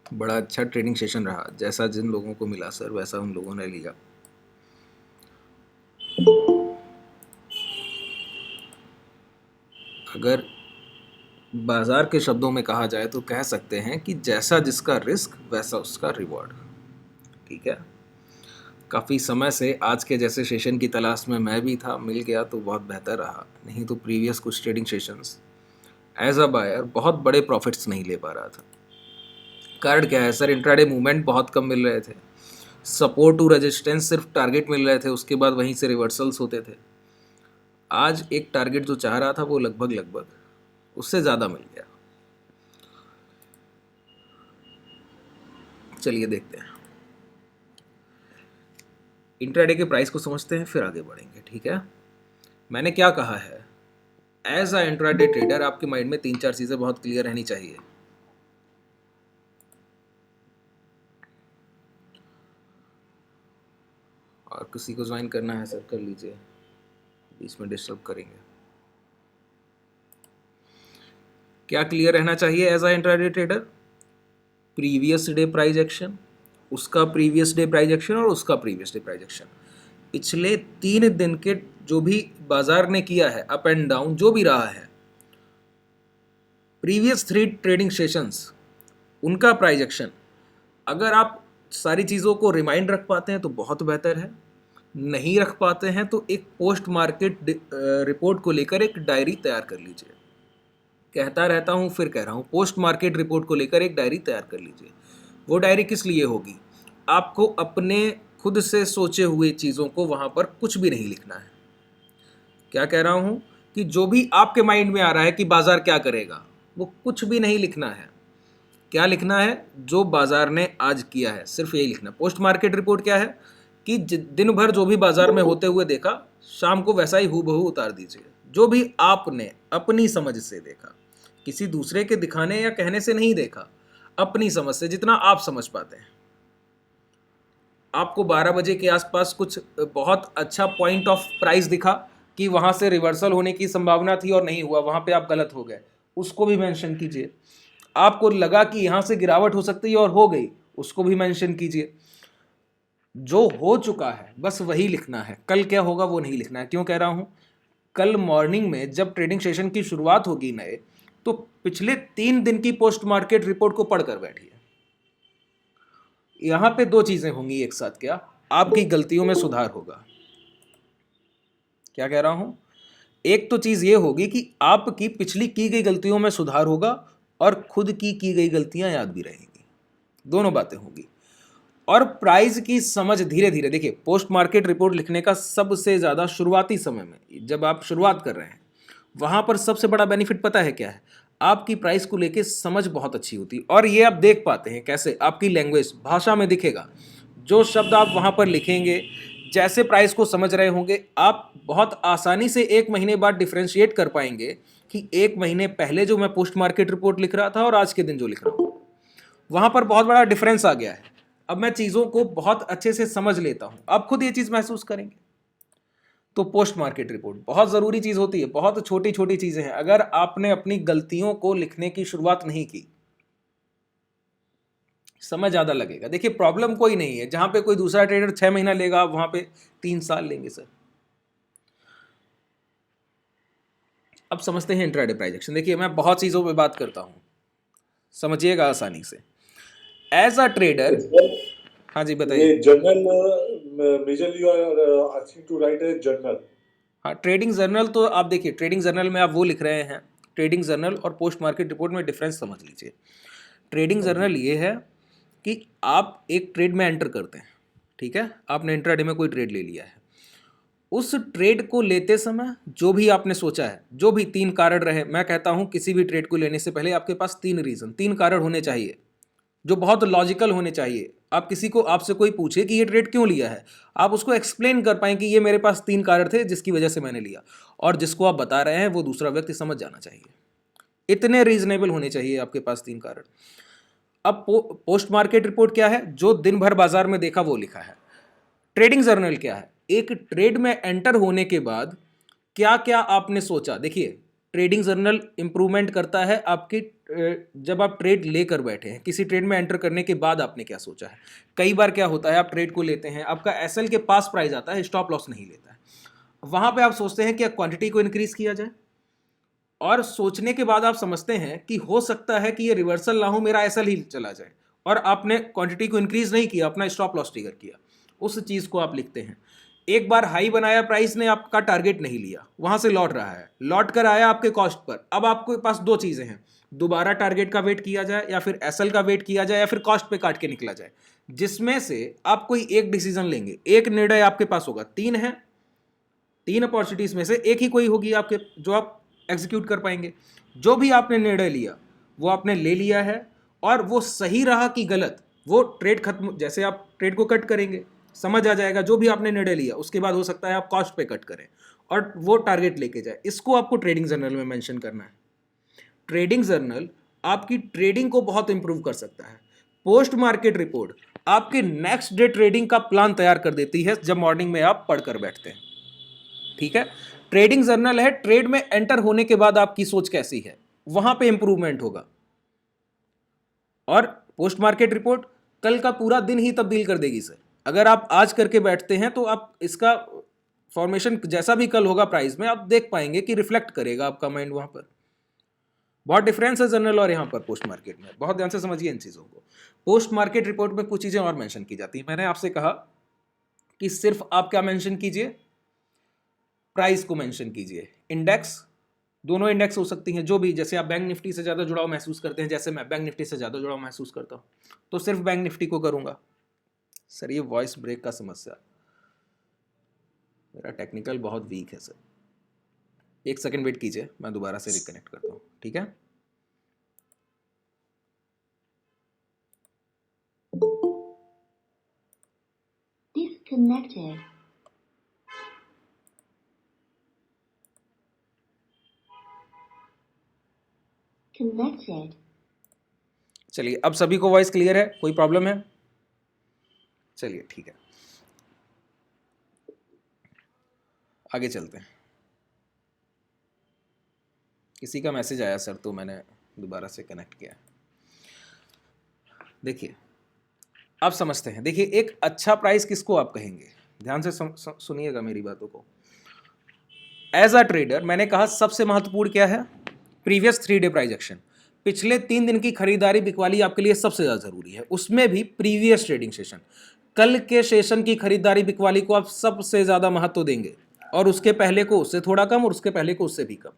बड़ा अच्छा training session रहा, जैसा जिन लोगों को मिला सर वैसा उन लोगों ने लिया। अगर बाजार के शब्दों में कहा जाए तो कह सकते हैं कि जैसा जिसका रिस्क वैसा उसका रिवॉर्ड। ठीक है, काफ़ी समय से आज के जैसे सेशन की तलाश में मैं भी था, मिल गया तो बहुत बेहतर रहा, नहीं तो प्रीवियस कुछ trading sessions as a buyer बहुत बड़े प्रॉफिट्स नहीं ले पा रहा था। कारण क्या है सर, इंट्राडे मूवमेंट बहुत कम मिल रहे थे, सपोर्ट टू रेजिस्टेंस सिर्फ टारगेट मिल रहे थे, उसके बाद वहीं से रिवर्सल्स होते थे। आज एक टारगेट जो चाह रहा था वो लगभग लगभग उससे ज़्यादा मिल गया। चलिए देखते हैं, इंट्राडे के प्राइस को समझते हैं फिर आगे बढ़ेंगे। ठीक है, मैंने क्या कहा है, एज अ इंट्राडे ट्रेडर आपके माइंड में 3-4 चीज़ें बहुत क्लियर रहनी चाहिए। और किसी को ज्वाइन करना है सर कर लीजिए, बीच में डिस्टर्ब करेंगे। क्या क्लियर रहना चाहिए as a intraday trader? Previous day price action, उसका प्रीवियस डे प्राइस एक्शन और उसका प्रीवियस डे प्राइस एक्शन। पिछले 3 दिन के जो भी बाजार ने किया है, अप एंड डाउन जो भी रहा है, प्रीवियस 3 ट्रेडिंग सेशंस उनका प्राइस एक्शन, अगर आप सारी चीज़ों को रिमाइंड रख पाते हैं तो बहुत बेहतर है, नहीं रख पाते हैं तो एक पोस्ट मार्केट रिपोर्ट को लेकर एक डायरी तैयार कर लीजिए। कहता रहता हूँ फिर कह रहा हूँ, पोस्ट मार्केट रिपोर्ट को लेकर एक डायरी तैयार कर लीजिए। वो डायरी किस लिए होगी? आपको अपने खुद से सोचे हुए चीज़ों को वहाँ पर कुछ भी नहीं लिखना है। क्या कह रहा हूँ कि जो भी आपके माइंड में आ रहा है कि बाजार क्या करेगा, वो कुछ भी नहीं लिखना है। क्या लिखना है? जो बाजार ने आज किया है, सिर्फ यही लिखना। पोस्ट मार्केट रिपोर्ट क्या है कि दिन भर जो भी बाजार में होते हुए देखा, शाम को वैसा ही हूबहू उतार दीजिए। जो भी आपने अपनी समझ से देखा, किसी दूसरे के दिखाने या कहने से नहीं देखा, अपनी समझ से जितना आप समझ पाते हैं। आपको 12 बजे के आसपास कुछ बहुत अच्छा पॉइंट ऑफ प्राइस दिखा कि वहां से रिवर्सल होने की संभावना थी और नहीं हुआ, वहां पे आप गलत हो गए, उसको भी मेंशन कीजिए। आपको लगा कि यहां से गिरावट हो सकती है और हो गई, उसको भी मेंशन कीजिए। जो हो चुका है बस वही लिखना है, कल क्या होगा वो नहीं लिखना है। क्यों कह रहा हूं? कल मॉर्निंग में जब ट्रेडिंग सेशन की शुरुआत होगी नए, तो पिछले 3 दिन की पोस्ट मार्केट रिपोर्ट को पढ़कर बैठिए। यहां पे 2 चीजें होंगी एक साथ, क्या आपकी गलतियों में सुधार होगा। क्या कह रहा हूं? एक तो चीज ये होगी कि आपकी पिछली की गई गलतियों में सुधार होगा और खुद की गई गलतियां याद भी रहेंगी, दोनों बातें होंगी। और प्राइस की समझ धीरे धीरे, देखिए पोस्ट मार्केट रिपोर्ट लिखने का सबसे ज्यादा शुरुआती समय में जब आप शुरुआत कर रहे हैं, वहां पर सबसे बड़ा बेनिफिट पता है क्या है? आपकी प्राइस को लेके समझ बहुत अच्छी होती है। और ये आप देख पाते हैं कैसे? आपकी लैंग्वेज, भाषा में दिखेगा। जो शब्द आप वहां पर लिखेंगे, जैसे प्राइस को समझ रहे होंगे, आप बहुत आसानी से 1 महीने बाद डिफ्रेंशिएट कर पाएंगे कि 1 महीने पहले जो मैं पोस्ट मार्केट रिपोर्ट लिख रहा था और आज के दिन जो लिख रहा हूं, वहां पर बहुत बड़ा डिफरेंस आ गया है। अब मैं चीजों को बहुत अच्छे से समझ लेता हूं, आप खुद ये चीज महसूस करेंगे। तो पोस्ट मार्केट रिपोर्ट बहुत जरूरी चीज होती है। बहुत छोटी छोटी चीजें हैं, अगर आपने अपनी गलतियों को लिखने की शुरुआत नहीं की, समय ज्यादा लगेगा। देखिए प्रॉब्लम कोई नहीं है, जहां पे कोई दूसरा ट्रेडर 6 महीना लेगा, वहां पे 3 साल लेंगे सर। अब समझते हैं इंट्राडे प्राइस एक्शन। देखिए मैं बहुत चीजों पे बात करता हूं, समझिएगा आसानी से। एज अ ट्रेडर, हाँ जी बताइए। ये journal majorly you are asking to write a journal? हाँ, ट्रेडिंग जर्नल तो आप देखिए, ट्रेडिंग जर्नल में आप वो लिख रहे हैं, ट्रेडिंग जर्नल और पोस्ट मार्केट रिपोर्ट में डिफरेंस समझ लीजिए। ट्रेडिंग जर्नल ये है कि आप एक ट्रेड में एंटर करते हैं, ठीक है, आपने इंट्राडे में कोई ट्रेड ले लिया है। उस ट्रेड को लेते समय जो भी आपने सोचा है, जो भी 3 कारण रहे, मैं कहता हूं किसी भी ट्रेड को लेने से पहले आपके पास 3 रीजन, 3 कारण होने चाहिए जो बहुत लॉजिकल होने चाहिए। आप किसी को, आपसे कोई पूछे कि ये ट्रेड क्यों लिया है, आप उसको एक्सप्लेन कर पाएं कि ये मेरे पास 3 कारण थे जिसकी वजह से मैंने लिया, और जिसको आप बता रहे हैं वो दूसरा व्यक्ति समझ जाना चाहिए। इतने रीजनेबल होने चाहिए आपके पास 3 कारण। अब पोस्ट मार्केट रिपोर्ट क्या है? जो दिन भर बाजार में देखा वो लिखा है। ट्रेडिंग जर्नल क्या है? एक ट्रेड में एंटर होने के बाद क्या क्या आपने सोचा। देखिए ट्रेडिंग जर्नल इंप्रूवमेंट करता है आपकी जब आप ट्रेड लेकर बैठे हैं, किसी ट्रेड में एंटर करने के बाद आपने क्या सोचा है। कई बार क्या होता है, आप ट्रेड को लेते हैं, आपका एसएल के पास प्राइस आता है, स्टॉप लॉस नहीं लेता है, वहां पे आप सोचते हैं कि क्वांटिटी को इंक्रीज किया जाए, और सोचने के बाद आप समझते हैं कि हो सकता है कि ये रिवर्सल ना हो, मेरा एसएल ही चला जाए, और आपने क्वांटिटी को इंक्रीज नहीं किया, अपना स्टॉप लॉस ट्रिगर किया, उस चीज को आप लिखते हैं। एक बार हाई बनाया, प्राइस ने आपका टारगेट नहीं लिया, वहां से लौट रहा है, लौट कर आया आपके कॉस्ट पर, अब आपके पास दो चीजें हैं, दोबारा टारगेट का वेट किया जाए या फिर एसएल का वेट किया जाए या फिर कॉस्ट पे काट के निकला जाए, जिसमें से आप कोई एक डिसीजन लेंगे। एक निर्णय आपके पास होगा, तीन है, तीन अपॉर्चुनिटीज में से एक ही कोई होगी आपके जो आप एग्जीक्यूट कर पाएंगे। जो भी आपने निर्णय लिया वो आपने ले लिया है, और वो सही रहा कि गलत, वो ट्रेड खत्म, जैसे आप ट्रेड को कट करेंगे समझ आ जाएगा, जो भी आपने निर्णय लिया उसके बाद हो सकता है आप कॉस्ट पे कट करें और वो टारगेट लेके जाए। इसको आपको ट्रेडिंग जर्नल में मेंशन करना है। ट्रेडिंग जर्नल आपकी ट्रेडिंग को बहुत इंप्रूव कर सकता है। पोस्ट मार्केट रिपोर्ट आपके नेक्स्ट डे ट्रेडिंग का प्लान तैयार कर देती है जब मॉर्निंग में आप पढ़कर बैठते हैं। ठीक है, ट्रेडिंग जर्नल है, ट्रेड में एंटर होने के बाद आपकी सोच कैसी है, वहां पे इंप्रूवमेंट होगा। और पोस्ट मार्केट रिपोर्ट कल का पूरा दिन ही तब्दील कर देगी सर। अगर आप आज करके बैठते हैं तो आप इसका फॉर्मेशन जैसा भी कल होगा प्राइस में, आप देख पाएंगे कि रिफ्लेक्ट करेगा आपका माइंड वहां पर। बहुत डिफरेंस है जर्नल और यहाँ पर पोस्ट मार्केट में, बहुत ध्यान से समझिए इन चीज़ों को। पोस्ट मार्केट रिपोर्ट में कुछ चीज़ें और मेंशन की जाती हैं। मैंने आपसे कहा कि सिर्फ आप क्या मेंशन कीजिए, प्राइस को मेंशन कीजिए, इंडेक्स, दोनों इंडेक्स हो सकती हैं, जो भी, जैसे आप बैंक निफ्टी से ज़्यादा जुड़ाव महसूस करते हैं, जैसे मैं बैंक निफ्टी से ज़्यादा जुड़ाव महसूस करता हूँ, तो सिर्फ बैंक निफ्टी को करूँगा। सर ये वॉइस ब्रेक का समस्या, मेरा टेक्निकल बहुत वीक है सर, एक सेकंड वेट कीजिए, मैं दोबारा से रिकनेक्ट करता हूँ, ठीक है। Disconnected. Connected. चलिए, अब सभी को वॉइस क्लियर है, कोई प्रॉब्लम है? चलिए ठीक है, आगे चलते हैं। किसी का मैसेज आया सर, तो मैंने दोबारा से कनेक्ट किया। देखिए आप समझते हैं, देखिए एक अच्छा प्राइस किसको आप कहेंगे, ध्यान से सुनिएगा मेरी बातों को। एज अ ट्रेडर मैंने कहा सबसे महत्वपूर्ण क्या है, प्रीवियस 3 डे प्राइस एक्शन, पिछले 3 दिन की खरीदारी बिकवाली आपके लिए सबसे ज़्यादा जरूरी है, उसमें भी प्रीवियस ट्रेडिंग सेशन, कल के सेशन की खरीदारी बिकवाली को आप सबसे ज़्यादा महत्व देंगे, और उसके पहले को उससे थोड़ा कम, और उसके पहले को उससे भी कम।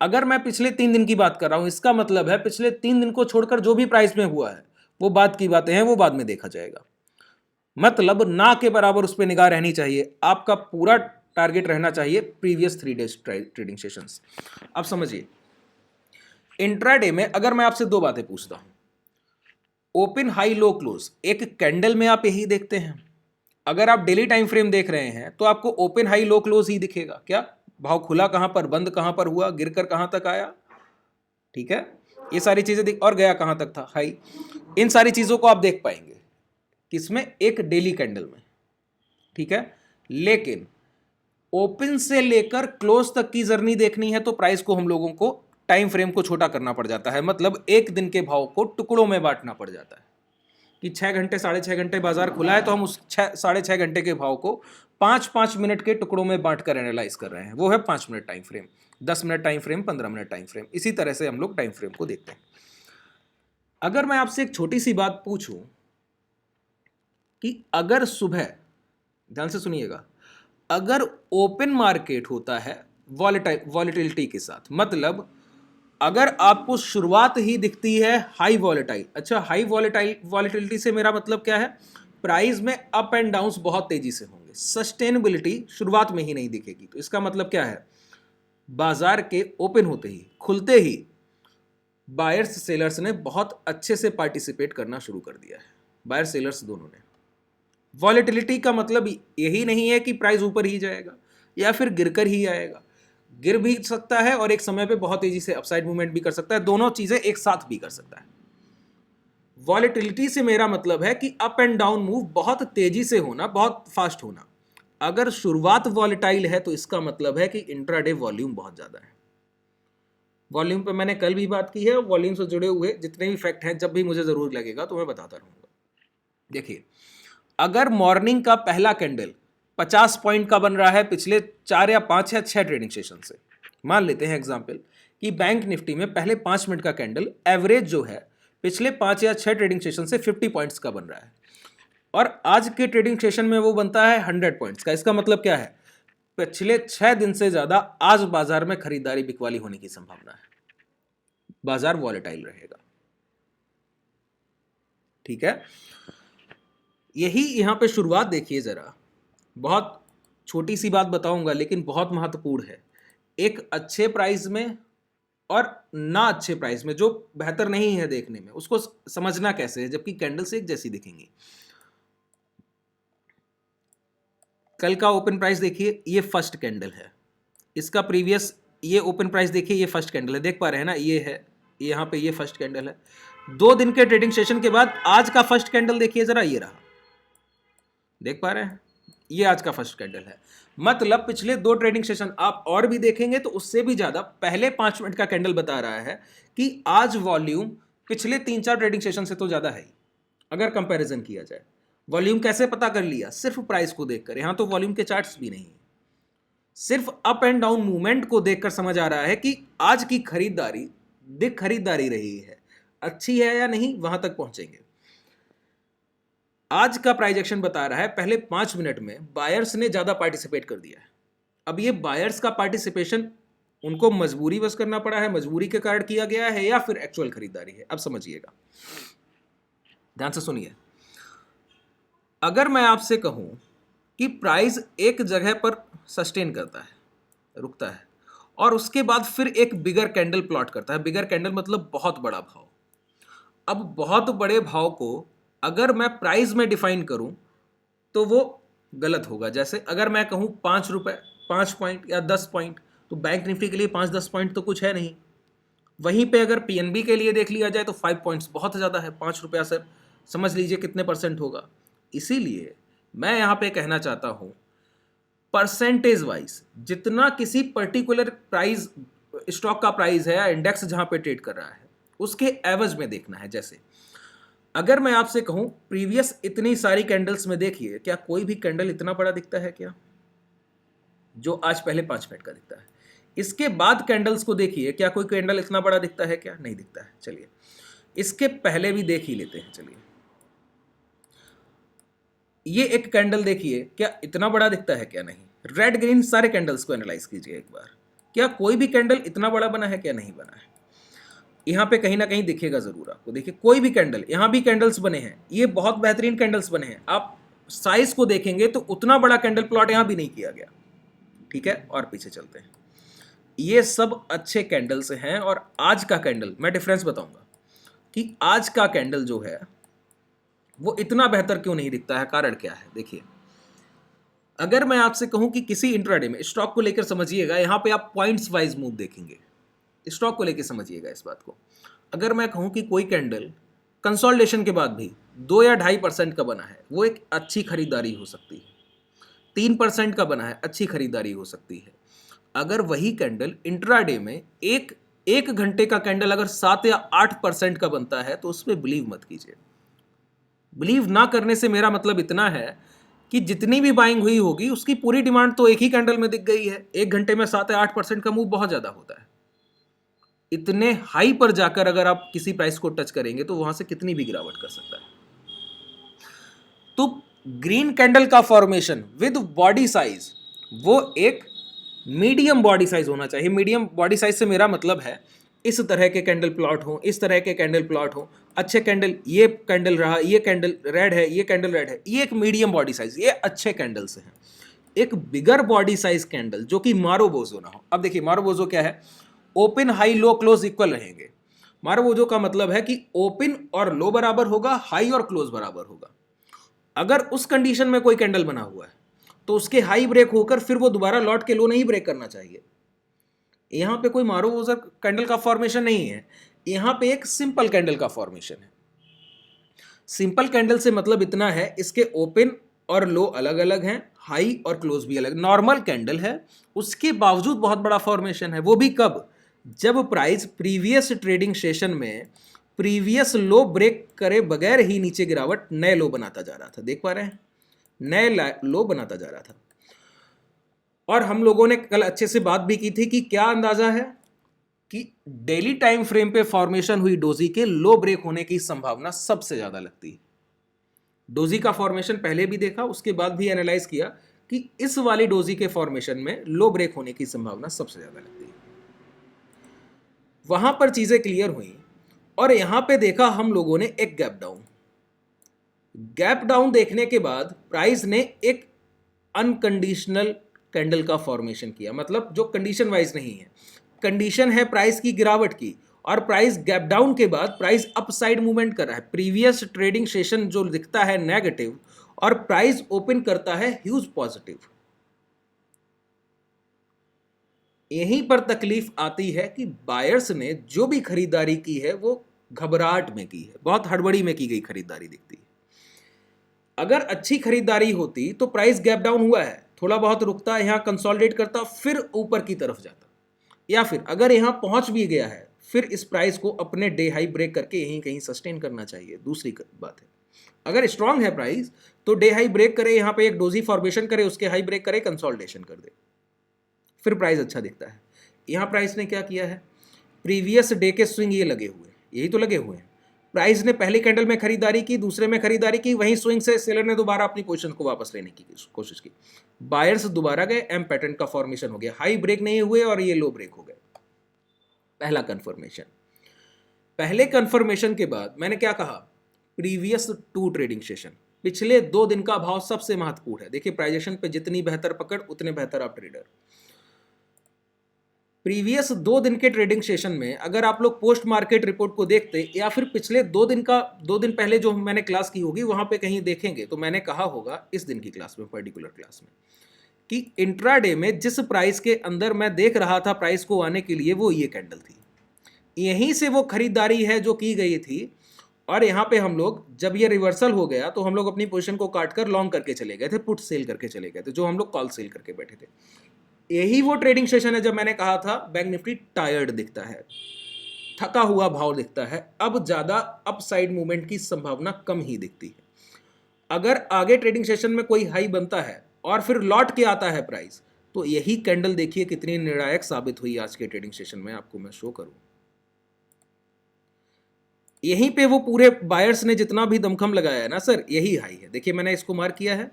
अगर मैं पिछले 3 दिन की बात कर रहा हूं, इसका मतलब है पिछले 3 दिन को छोड़कर जो भी प्राइस में हुआ है वो बात की बातें हैं, वो बाद में देखा जाएगा। मतलब ना के बराबर उस पर निगाह रहनी चाहिए, आपका पूरा टारगेट रहना चाहिए प्रीवियस 3 डेज ट्रेडिंग सेशंस। अब समझिए, इंट्राडे में अगर मैं आपसे 2 बातें पूछता हूं, ओपन, हाई, लो, क्लोज, एक कैंडल में आप यही देखते हैं। अगर आप डेली टाइम फ्रेम देख रहे हैं तो आपको ओपन, हाई, लो, क्लोज ही दिखेगा। क्या भाव खुला कहां पर, बंद कहां पर हुआ, गिरकर कहां तक आया, ठीक है, ये सारी चीजें दिख, और गया कहां तक था, हाई, इन सारी चीजों को आप देख पाएंगे किसमें, एक डेली कैंडल में, ठीक है। लेकिन ओपन से लेकर क्लोज तक की जर्नी देखनी है तो प्राइस को हम लोगों को टाइम फ्रेम को छोटा करना पड़ जाता है, मतलब एक दिन के भाव को टुकड़ों में बांटना पड़ जाता है कि 6 घंटे 6.5 घंटे बाजार खुला है, तो हम उस 6.5 घंटे के भाव को 5-5 मिनट के टुकड़ों में बांट कर एनालाइज कर रहे हैं, वो है 5 minute time frame, 10 minute time frame, 15 minute time frame, इसी तरह से हम लोग टाइम फ्रेम को देखते हैं। अगर मैं आपसे एक छोटी सी बात पूछूं कि अगर सुबह, ध्यान से सुनिएगा, अगर ओपन मार्केट होता है वॉलेटिलिटी के साथ, मतलब अगर आपको शुरुआत ही दिखती है हाई वॉलेटाइल, अच्छा हाई वॉलेटिलिटी से मेरा मतलब क्या है, प्राइस में अप एंड डाउन्स बहुत तेजी से होंगे, सस्टेनेबिलिटी शुरुआत में ही नहीं दिखेगी, तो इसका मतलब क्या है, बाजार के ओपन होते ही, खुलते ही बायर्स सेलर्स ने बहुत अच्छे से पार्टिसिपेट करना शुरू कर दिया है, बायर सेलर्स दोनों ने। वॉलेटिलिटी का मतलब यही नहीं है कि प्राइस ऊपर ही जाएगा या फिर गिरकर ही आएगा, गिर भी सकता है और एक समय पे बहुत तेजी से अपसाइड मूवमेंट भी कर सकता है, दोनों चीजें एक साथ भी कर सकता है। वॉलेटिलिटी से मेरा मतलब है कि अप एंड डाउन मूव बहुत तेजी से होना, बहुत फास्ट होना। अगर शुरुआत वॉलेटाइल है तो इसका मतलब है कि इंट्राडे वॉल्यूम बहुत ज्यादा है। वॉल्यूम पे मैंने कल भी बात की है, वॉल्यूम से जुड़े हुए जितने भी फैक्ट हैं जब भी मुझे ज़रूर लगेगा तो मैं बताता रहूँगा। देखिए, अगर मॉर्निंग का पहला कैंडल 50 पॉइंट का बन रहा है पिछले 4 या 5 या 6 ट्रेडिंग सेशन से, मान लेते हैं एग्जाम्पल कि बैंक निफ्टी में पहले 5 मिनट का कैंडल एवरेज जो है पिछले 5 या 6 ट्रेडिंग सेशन से 50 पॉइंट्स का बन रहा है और आज के ट्रेडिंग सेशन में वो बनता है 100 पॉइंट्स का। इसका मतलब क्या है? पिछले 6 दिन से ज्यादा आज बाजार में खरीदारी बिकवाली होने की संभावना है, बाजार वॉलेटाइल रहेगा। ठीक है, यही यहां पे शुरुआत देखिए जरा, बहुत छोटी सी बात बताऊंगा लेकिन बहुत महत्वपूर्ण है। एक अच्छे प्राइस में और ना अच्छे प्राइस में, जो बेहतर नहीं है देखने में, उसको समझना कैसे है जबकि कैंडल्स एक जैसी दिखेंगी। कल का ओपन प्राइस देखिए, ये फर्स्ट कैंडल है, इसका प्रीवियस ये ओपन प्राइस देखिए, ये फर्स्ट कैंडल है, देख पा रहे हैं ना, ये है यहाँ पे, ये फर्स्ट कैंडल है। 2 दिन के ट्रेडिंग सेशन के बाद आज का फर्स्ट कैंडल देखिए जरा, ये रहा, देख पा रहे हैं, ये आज का फर्स्ट कैंडल है। मतलब पिछले 2 ट्रेडिंग सेशन आप और भी देखेंगे तो उससे भी ज्यादा पहले 5 मिनट का कैंडल बता रहा है कि आज वॉल्यूम पिछले 3-4 ट्रेडिंग सेशन से तो ज्यादा है ही, अगर कंपैरिजन किया जाए। वॉल्यूम कैसे पता कर लिया? सिर्फ प्राइस को देखकर। यहां तो वॉल्यूम के चार्ट्स भी नहीं है, सिर्फ अप एंड डाउन मूवमेंट को देखकर समझ आ रहा है कि आज की खरीदारी रही है, अच्छी है या नहीं, वहां तक पहुंचेंगे। आज का प्राइस एक्शन बता रहा है पहले 5 मिनट में बायर्स ने ज्यादा पार्टिसिपेट कर दिया है। अब ये बायर्स का पार्टिसिपेशन उनको मजबूरी बस करना पड़ा है, मजबूरी के कारण किया गया है, या फिर एक्चुअल खरीदारी है? अब समझिएगा, ध्यान से सुनिए। अगर मैं आपसे कहूं कि प्राइस एक जगह पर सस्टेन करता है, रुकता है, और उसके बाद फिर एक बिगर कैंडल प्लॉट करता है, बिगर कैंडल मतलब बहुत बड़ा भाव। अब बहुत बड़े भाव को अगर मैं प्राइस में डिफाइन करूं तो वो गलत होगा। जैसे अगर मैं कहूं 5 रुपए, 5 पॉइंट या 10 पॉइंट, तो बैंक निफ्टी के लिए 5-10 पॉइंट तो कुछ है नहीं। वहीं पे अगर पीएनबी के लिए देख लिया जाए तो 5 पॉइंट्स बहुत ज़्यादा है, 5 रुपया से समझ लीजिए कितने परसेंट होगा। इसीलिए मैं यहाँ पे कहना चाहता हूँ, परसेंटेज वाइज जितना किसी पर्टिकुलर प्राइस, स्टॉक का प्राइस है या इंडेक्स जहाँ पे ट्रेड कर रहा है, उसके एवज में देखना है। जैसे अगर मैं आपसे कहूं प्रीवियस इतनी सारी कैंडल्स में देखिए, क्या कोई भी कैंडल इतना बड़ा दिखता है क्या, जो आज पहले 5 मिनट का दिखता है? इसके बाद कैंडल्स को देखिए, क्या कोई कैंडल इतना बड़ा दिखता है क्या? नहीं दिखता है। चलिए इसके पहले भी देख ही लेते हैं। चलिए ये एक कैंडल देखिए, क्या इतना बड़ा दिखता है क्या? नहीं। रेड ग्रीन सारे कैंडल्स को एनालाइज कीजिए एक बार, क्या कोई भी कैंडल इतना बड़ा बना है क्या? नहीं बना है। यहाँ पे कहीं ना कहीं दिखेगा जरूर आपको। देखिए कोई भी कैंडल, यहाँ भी कैंडल्स बने हैं, ये बहुत बेहतरीन कैंडल्स बने हैं, आप साइज को देखेंगे तो उतना बड़ा कैंडल प्लॉट यहाँ भी नहीं किया गया। ठीक है, और पीछे चलते हैं। ये सब अच्छे कैंडल्स हैं, और आज का कैंडल मैं डिफरेंस बताऊंगा कि आज का कैंडल जो है वो इतना बेहतर क्यों नहीं दिखता है, कारण क्या है। देखिए अगर मैं आपसे कहूं कि किसी इंट्राडे में, स्टॉक को लेकर समझिएगा, यहाँ पे आप पॉइंट्स वाइज मूव देखेंगे, स्टॉक को लेकर समझिएगा इस बात को। अगर मैं कहूं कि कोई कैंडल कंसोलिडेशन के बाद भी 2 या 2.5% का बना है, वो एक अच्छी खरीदारी हो सकती है। 3% का बना है, अच्छी खरीदारी हो सकती है। अगर वही कैंडल इंट्राडे में एक घंटे का कैंडल अगर 7 या 8% का बनता है तो उसमें बिलीव मत कीजिए। बिलीव ना करने से मेरा मतलब इतना है कि जितनी भी बाइंग हुई होगी उसकी पूरी डिमांड तो एक ही कैंडल में दिख गई है। 1 घंटे में 7 या 8% का मूव बहुत ज्यादा होता है। इतने हाई पर जाकर अगर आप किसी प्राइस को टच करेंगे तो वहां से कितनी भी गिरावट कर सकता है। तो ग्रीन कैंडल का फॉर्मेशन विद बॉडी साइज, वो एक मीडियम बॉडी साइज होना चाहिए। मीडियम बॉडी साइज से मेरा मतलब है इस तरह के कैंडल प्लॉट हो, इस तरह के कैंडल प्लॉट हो, अच्छे कैंडल, ये कैंडल रहा, ये कैंडल रेड है, ये कैंडल रेड है, ये एक मीडियम बॉडी साइज, ये अच्छे कैंडल्स हैं। एक बिगर बॉडी साइज कैंडल जो कि मारोबोजो ना हो। अब देखिए मारोबोजो क्या है, open high low close equal रहेंगे। मारोबोजो का मतलब है कि ओपन और लो बराबर होगा, हाई और क्लोज बराबर होगा। अगर उस कंडीशन में कोई कैंडल बना हुआ है तो उसके हाई ब्रेक होकर फिर वो दोबारा लौट के लो नहीं ब्रेक करना चाहिए। यहां पे कोई मारोबोजो कैंडल का फॉर्मेशन नहीं है, यहां पे एक सिंपल कैंडल का फॉर्मेशन है। सिंपल कैंडल से मतलब इतना है, इसके ओपन और लो अलग अलग हैं, हाई और क्लोज भी अलग। नॉर्मल कैंडल है, उसके बावजूद बहुत बड़ा फॉर्मेशन है। वो भी कब? जब प्राइस प्रीवियस ट्रेडिंग सेशन में प्रीवियस लो ब्रेक करे बगैर ही नीचे गिरावट नए लो बनाता जा रहा था। देख पा रहे हैं, नए लो बनाता जा रहा था। और हम लोगों ने कल अच्छे से बात भी की थी कि क्या अंदाजा है कि डेली टाइम फ्रेम पे फॉर्मेशन हुई डोजी के लो ब्रेक होने की संभावना सबसे ज्यादा लगती है। डोजी का फॉर्मेशन पहले भी देखा, उसके बाद भी एनालाइज किया कि इस वाली डोजी के फॉर्मेशन में लो ब्रेक होने की संभावना सबसे ज्यादा लगती है। वहां पर चीजें क्लियर हुई और यहां पे देखा हम लोगों ने एक गैप डाउन। गैप डाउन देखने के बाद प्राइस ने एक अनकंडीशनल कैंडल का फॉर्मेशन किया, मतलब जो कंडीशन वाइज नहीं है। कंडीशन है प्राइस की गिरावट की, और प्राइस गैप डाउन के बाद प्राइस अपसाइड मूवमेंट कर रहा है। प्रीवियस ट्रेडिंग सेशन जो दिखता है नेगेटिव और प्राइस ओपन करता है ह्यूज पॉजिटिव। यहीं पर तकलीफ आती है कि बायर्स ने जो भी खरीदारी की है वो घबराहट में की है, बहुत हड़बड़ी में की गई खरीदारी दिखती है। अगर अच्छी खरीदारी होती तो प्राइस गैप डाउन हुआ है, थोड़ा बहुत रुकता, यहां कंसोलिडेट करता, फिर ऊपर की तरफ जाता, या फिर अगर यहां पहुंच भी गया है फिर इस प्राइस को अपने डे हाई ब्रेक करके यहीं कहीं सस्टेन करना चाहिए। दूसरी बात है, अगर स्ट्रांग है प्राइस तो डे हाई ब्रेक करे, यहां पे एक डोजी फॉर्मेशन करे, उसके हाई ब्रेक करे, कंसोलिडेशन कर दे, फिर प्राइस अच्छा दिखता है। यहां प्राइस ने क्या किया है, प्रीवियस डे के स्विंग ये लगे हुए, यही तो लगे हुए हैं। प्राइस ने पहली कैंडल में खरीदारी की, दूसरे में खरीदारी की, वहीं स्विंग से सेलर ने दोबारा अपनी पोजीशन को वापस लेने की कोशिश की। बायर्स दोबारा गए, एम पैटर्न का फॉर्मेशन हो गया, हाई ब्रेक नहीं हुए और ये लो ब्रेक हो गए। पहला कंफर्मेशन। पहले कंफर्मेशन के बाद मैंने क्या कहा, प्रीवियस 2 ट्रेडिंग सेशन, पिछले 2 दिन का भाव सबसे महत्वपूर्ण है। देखिए प्राइजेशन पे जितनी बेहतर पकड़ उतने बेहतर आप ट्रेडर। प्रीवियस 2 दिन के ट्रेडिंग सेशन में अगर आप लोग पोस्ट मार्केट रिपोर्ट को देखते या फिर पिछले 2 दिन पहले जो मैंने क्लास की होगी वहां पे कहीं देखेंगे तो मैंने कहा होगा इस दिन की क्लास में, पर्टिकुलर क्लास में, कि इंट्राडे में जिस प्राइस के अंदर मैं देख रहा था प्राइस को आने के लिए वो ये कैंडल थी। यहीं से वो खरीदारी है जो की गई थी, और यहाँ पे हम लोग जब ये रिवर्सल हो गया तो हम लोग अपनी पोजीशन को काट कर लॉन्ग करके चले गए थे, पुट सेल करके चले गए थे, जो हम लोग कॉल सेल करके बैठे थे। यही वो ट्रेडिंग सेशन है जब मैंने कहा था बैंक निफ्टी टायर्ड दिखता है, थका हुआ भाव दिखता है, अब ज्यादा अपसाइड मूवमेंट की संभावना कम ही दिखती है। अगर आगे ट्रेडिंग सेशन में कोई हाई बनता है और फिर लौट के आता है प्राइस, तो यही कैंडल देखिए कितनी निर्णायक साबित हुई आज के ट्रेडिंग सेशन में। आपको मैं शो करूं, यहीं पे वो पूरे बायर्स ने जितना भी दमखम लगाया है ना सर, यही हाई है। देखिए मैंने इसको मार्क किया है।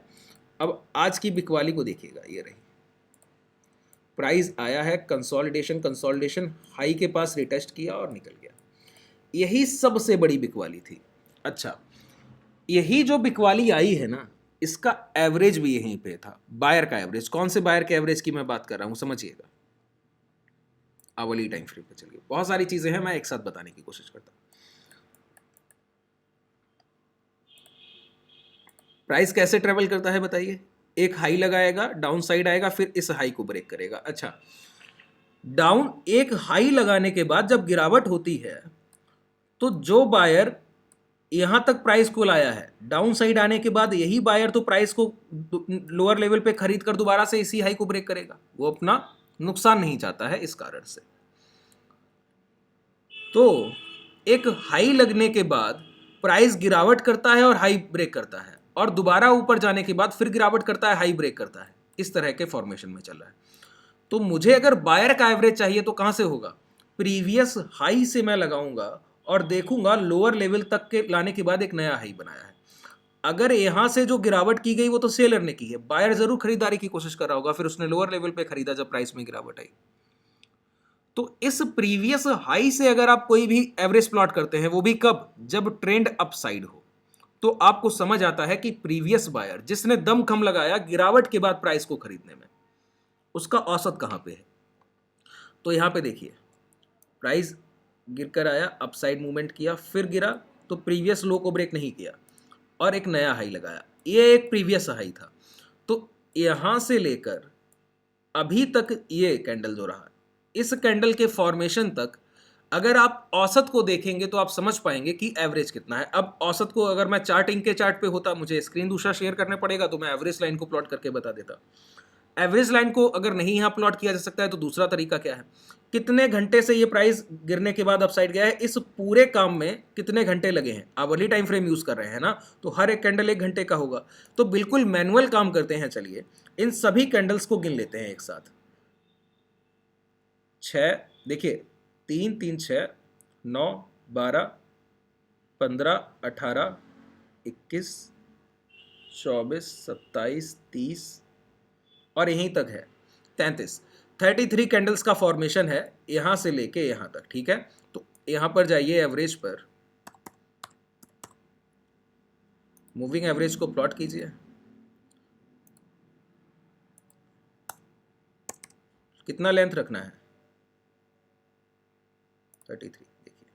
अब आज की बिकवाली को देखिएगा, ये रही, प्राइस आया है, कंसोलिडेशन हाई के पास रिटेस्ट किया और निकल गया। यही सबसे बड़ी बिकवाली थी। अच्छा, यही जो बिकवाली आई है ना, इसका एवरेज भी यहीं पे था, बायर का एवरेज। कौन से बायर के एवरेज की मैं बात कर रहा हूं समझिएगा। आवली टाइम फ्रेम पे चलिए, बहुत सारी चीजें हैं, मैं एक साथ बताने की कोशिश करता हूं। प्राइस कैसे ट्रेवल करता है बताइए, एक हाई लगाएगा, डाउन साइड आएगा, फिर इस हाई को ब्रेक करेगा। अच्छा, डाउन एक हाई लगाने के बाद जब गिरावट होती है तो जो बायर यहां तक प्राइस को लाया है, डाउन साइड आने के बाद यही बायर तो प्राइस को लोअर लेवल पे खरीद कर दोबारा से इसी हाई को ब्रेक करेगा। वो अपना नुकसान नहीं चाहता है इस कारण से। तो एक हाई लगने के बाद प्राइस गिरावट करता है और हाई ब्रेक करता है, और दोबारा ऊपर जाने के बाद फिर गिरावट करता है, हाई ब्रेक करता है। इस तरह के फॉर्मेशन में चल रहा है। तो मुझे अगर बायर का एवरेज चाहिए तो कहां से होगा, प्रीवियस हाई से मैं लगाऊंगा और देखूंगा लोअर लेवल तक के लाने के बाद एक नया हाई बनाया है। अगर यहां से जो गिरावट की गई वो तो सेलर ने की है, बायर जरूर खरीदारी की कोशिश कर रहा होगा, फिर उसने लोअर लेवल पे खरीदा जब प्राइस में गिरावट आई। तो इस प्रीवियस हाई से अगर आप कोई भी एवरेज प्लॉट करते हैं, वो भी कब, जब ट्रेंड अपसाइड हो, तो आपको समझ आता है कि प्रीवियस बायर जिसने दम खम लगाया गिरावट के बाद प्राइस को खरीदने में, उसका औसत कहां पे है। तो यहां पे देखिए, प्राइस गिरकर आया, अपसाइड मूवमेंट किया, फिर गिरा, तो प्रीवियस लो को ब्रेक नहीं किया और एक नया हाई लगाया। ये एक प्रीवियस हाई था। तो यहां से लेकर अभी तक ये कैंडल जो रहा, इस कैंडल के फॉर्मेशन तक अगर आप औसत को देखेंगे तो आप समझ पाएंगे कि एवरेज कितना है। अब औसत को अगर मैं चार्टिंग के चार्ट पे होता, मुझे स्क्रीन दूसरा शेयर करने पड़ेगा, तो मैं एवरेज लाइन को प्लॉट करके बता देता। एवरेज लाइन को अगर नहीं यहाँ प्लॉट किया जा सकता है तो दूसरा तरीका क्या है, कितने घंटे से ये प्राइस गिरने के बाद अपसाइड गया है, इस पूरे काम में कितने घंटे लगे हैं। आवरली टाइम फ्रेम यूज कर रहे हैं ना, तो हर एक कैंडल 1 घंटे का होगा। तो बिल्कुल मैनुअल काम करते हैं। चलिए इन सभी कैंडल्स को गिन लेते हैं एक साथ। 6 देखिए 3 3 6 9 12 15 18 21 24 27 30 और यहीं तक है 33 कैंडल्स का फॉर्मेशन है यहां से लेके यहां तक। ठीक है, तो यहां पर जाइए एवरेज पर, मूविंग एवरेज को प्लॉट कीजिए। कितना लेंथ रखना है, 33। देखिए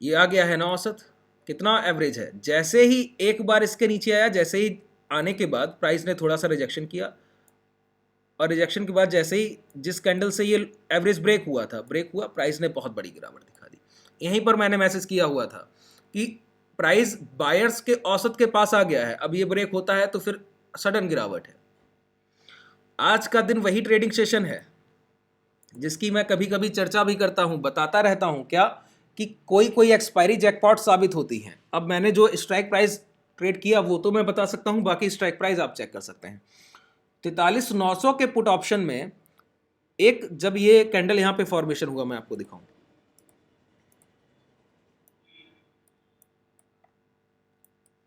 ये आ गया है ना औसत, कितना एवरेज है। जैसे ही एक बार इसके नीचे आया, जैसे ही आने के बाद प्राइस ने थोड़ा सा रिजेक्शन किया, और रिजेक्शन के बाद जैसे ही जिस कैंडल से ये एवरेज ब्रेक हुआ था, ब्रेक हुआ, प्राइस ने बहुत बड़ी गिरावट दिखा दी। यहीं पर मैंने मैसेज किया हुआ था कि प्राइस बायर्स के औसत के पास आ गया है, अब ये ब्रेक होता है तो फिर सडन गिरावट है। आज का दिन वही ट्रेडिंग सेशन है जिसकी मैं कभी कभी चर्चा भी करता हूं, बताता रहता हूं क्या कि कोई कोई एक्सपायरी जैकपॉट साबित होती हैं। अब मैंने जो स्ट्राइक प्राइस ट्रेड किया वो तो मैं बता सकता हूं, बाकी स्ट्राइक प्राइस आप चेक कर सकते हैं। 43,900 के पुट ऑप्शन में एक जब ये कैंडल यहां पे फॉर्मेशन हुआ, मैं आपको दिखाऊं,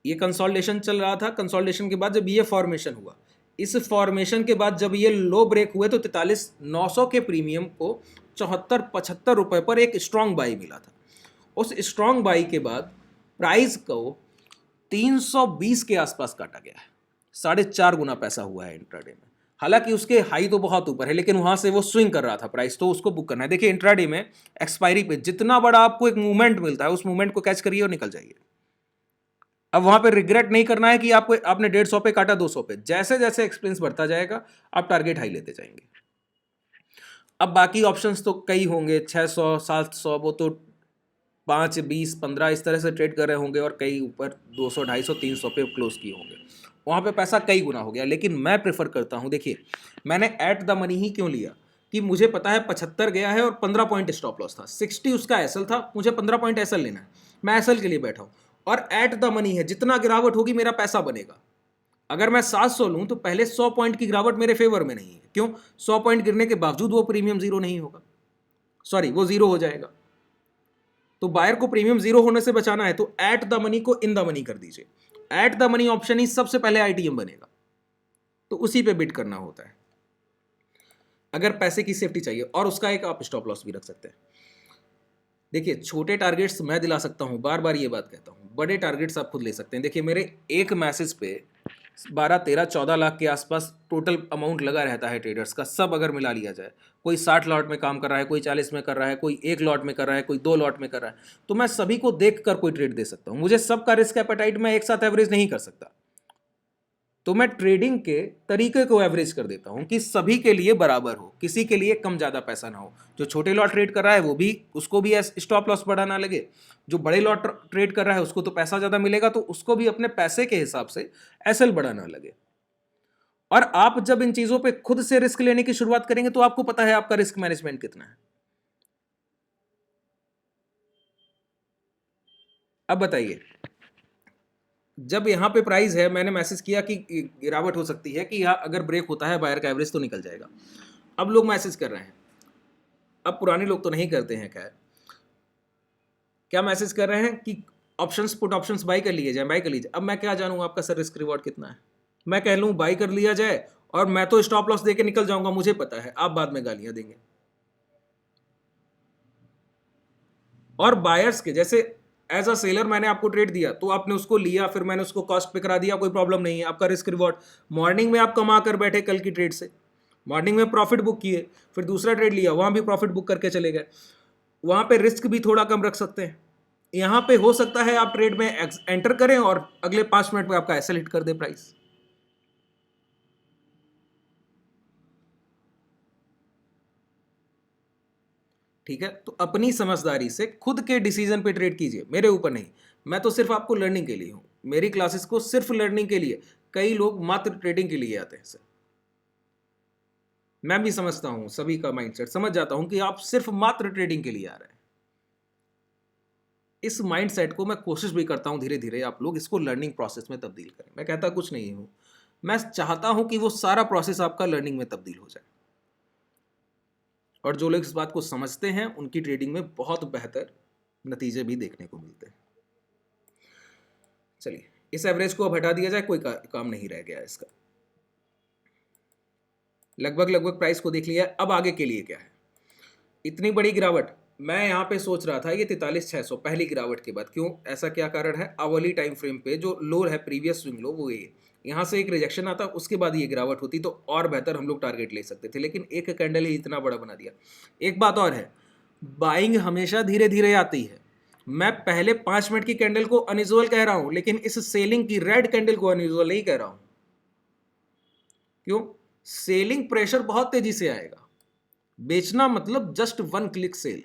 ये कंसोलिडेशन चल रहा था। कंसोलिडेशन के बाद जब ये फॉर्मेशन हुआ, इस फॉर्मेशन के बाद जब ये लो ब्रेक हुए तो 43,900 के प्रीमियम को 74-75 रुपए पर एक स्ट्रॉन्ग बाई मिला था। उस स्ट्रॉन्ग बाई के बाद प्राइस को 320 के आसपास काटा गया है, 4.5 गुना पैसा हुआ है इंट्राडे में। हालांकि उसके हाई तो बहुत ऊपर है, लेकिन वहां से वो स्विंग कर रहा था प्राइस, तो उसको बुक करना है। देखिए इंट्राडे में एक्सपायरी पे जितना बड़ा आपको एक मूवमेंट मिलता है, उस मूवमेंट को कैच करिए और निकल जाइए। अब वहां पे रिग्रेट नहीं करना है कि आपको आपने 150 पे काटा, 200 पे। जैसे जैसे एक्सपेंस बढ़ता जाएगा आप टारगेट हाई लेते जाएंगे। अब बाकी ऑप्शंस तो कई होंगे, 600 700, वो तो 5 20 15 इस तरह से ट्रेड कर रहे होंगे, और कई ऊपर 200 250 300 पे क्लोज किए होंगे, वहां पे पैसा कई गुना हो गया। लेकिन मैं प्रेफर करता हूं, देखिए मैंने एट द मनी ही क्यों लिया कि मुझे पता है 75 गया है और 15 पॉइंट स्टॉप लॉस था, 60 उसका एसएल था, मुझे 15 पॉइंट एसएल लेना है, मैं एसएल के लिए बैठा हूं। और एट द मनी है, जितना गिरावट होगी मेरा पैसा बनेगा। अगर मैं 700 लूं तो पहले 100 पॉइंट की गिरावट मेरे फेवर में नहीं है। क्यों? 100 पॉइंट गिरने के बावजूद वो प्रीमियम जीरो नहीं होगा, सॉरी वो जीरो हो जाएगा। तो बायर को प्रीमियम जीरो होने से बचाना है तो एट द मनी को इन द मनी कर दीजिए। एट द मनी ऑप्शन ही सबसे पहले आईटीएम बनेगा, तो उसी पे बिट करना होता है अगर पैसे की सेफ्टी चाहिए। और उसका एक आप स्टॉप लॉस भी रख सकते हैं। देखिए छोटे टारगेट्स मैं दिला सकता हूं, बार बार ये बात कहता हूं, बड़े टारगेट्स आप खुद ले सकते हैं। देखिए मेरे एक मैसेज पे 12 13 14 लाख के आसपास टोटल अमाउंट लगा रहता है ट्रेडर्स का, सब अगर मिला लिया जाए। कोई 60 लॉट में काम कर रहा है, कोई 40 में कर रहा है, कोई 1 लॉट में कर रहा है, कोई 2 लॉट में कर रहा है, तो मैं सभी को देख कर कोई ट्रेड दे सकता हूं। मुझे सबका रिस्क एपेटाइट मैं एक साथ एवरेज नहीं कर सकता, तो मैं ट्रेडिंग के तरीके को एवरेज कर देता हूं कि सभी के लिए बराबर हो, किसी के लिए कम ज़्यादा पैसा ना हो। जो छोटे लॉट ट्रेड कर रहा है वो भी, उसको भी स्टॉप लॉस बड़ा ना लगे, जो बड़े लॉट ट्रेड कर रहा है उसको तो पैसा ज़्यादा मिलेगा, तो उसको भी अपने पैसे के हिसाब से एसएल बड़ा ना लगे। और आप जब इन चीज़ों पे खुद से रिस्क लेने की शुरुआत करेंगे तो आपको पता है आपका रिस्क मैनेजमेंट कितना है। अब बताइए, जब यहां पे प्राइस है, मैंने मैसेज किया कि गिरावट हो सकती है, कि यहाँ अगर ब्रेक होता है बायर का एवरेज तो निकल जाएगा। अब लोग मैसेज कर रहे हैं, अब पुराने लोग तो नहीं करते हैं, खैर क्या मैसेज कर रहे हैं कि ऑप्शंस पुट ऑप्शंस बाई कर लिए जाए, बाई कर लीजिए। अब मैं क्या जानूँ आपका सर रिस्क रिवॉर्ड कितना है? मैं कह लूँ बाई कर लिया जाए और मैं तो स्टॉप लॉस देके निकल जाऊंगा, मुझे पता है, आप बाद में गालियां देंगे। और बायर्स के जैसे एज अ सेलर मैंने आपको ट्रेड दिया तो आपने उसको लिया, फिर मैंने उसको कॉस्ट पे करा दिया, कोई प्रॉब्लम नहीं है, आपका रिस्क रिवॉर्ड। मॉर्निंग में आप कमा कर बैठे कल की ट्रेड से, मॉर्निंग में प्रॉफिट बुक किए, फिर दूसरा ट्रेड लिया, वहां भी प्रॉफिट बुक करके चले गए, वहां पे रिस्क भी थोड़ा कम रख सकते हैं। यहां पे हो सकता है आप ट्रेड में एंटर करें और अगले 5 मिनट में आपका एसएल हिट कर दे प्राइस। ठीक है, तो अपनी समझदारी से खुद के डिसीजन पे ट्रेड कीजिए, मेरे ऊपर नहीं। मैं तो सिर्फ आपको लर्निंग के लिए हूं, मेरी क्लासेस को सिर्फ लर्निंग के लिए, कई लोग मात्र ट्रेडिंग के लिए आते हैं सर। मैं भी समझता हूं, सभी का माइंडसेट समझ जाता हूं कि आप सिर्फ मात्र ट्रेडिंग के लिए आ रहे हैं। इस माइंडसेट को मैं कोशिश भी करता हूं धीरे धीरे आप लोग इसको लर्निंग प्रोसेस में तब्दील करें। मैं कहता कुछ नहीं हूं, मैं चाहता हूं कि वो सारा प्रोसेस आपका लर्निंग में तब्दील हो जाए, और जो लोग इस बात को समझते हैं उनकी ट्रेडिंग में बहुत बेहतर नतीजे भी देखने को मिलते हैं। चलिए इस एवरेज को अब हटा दिया जाए, कोई काम नहीं रह गया इसका। लगभग प्राइस को देख लिया, अब आगे के लिए क्या है। इतनी बड़ी गिरावट, मैं यहाँ पे सोच रहा था ये 43,600 पहली गिरावट के बाद, क्यों ऐसा, क्या कारण है। आवली टाइम फ्रेम पे जो लो है प्रीवियस स्विंग लो वो ये, यहाँ से एक रिजेक्शन आता उसके बाद ये गिरावट होती तो और बेहतर हम लोग टारगेट ले सकते थे, लेकिन एक कैंडल ही इतना बड़ा बना दिया। एक बात और है, बाइंग हमेशा धीरे धीरे आती है। मैं पहले 5 मिनट की कैंडल को अनयूजुअल कह रहा हूं, लेकिन इस सेलिंग की रेड कैंडल को अनयूजुअल नहीं कह रहा हूं। क्यों? सेलिंग प्रेशर बहुत तेजी से आएगा। बेचना मतलब जस्ट 1 क्लिक सेल।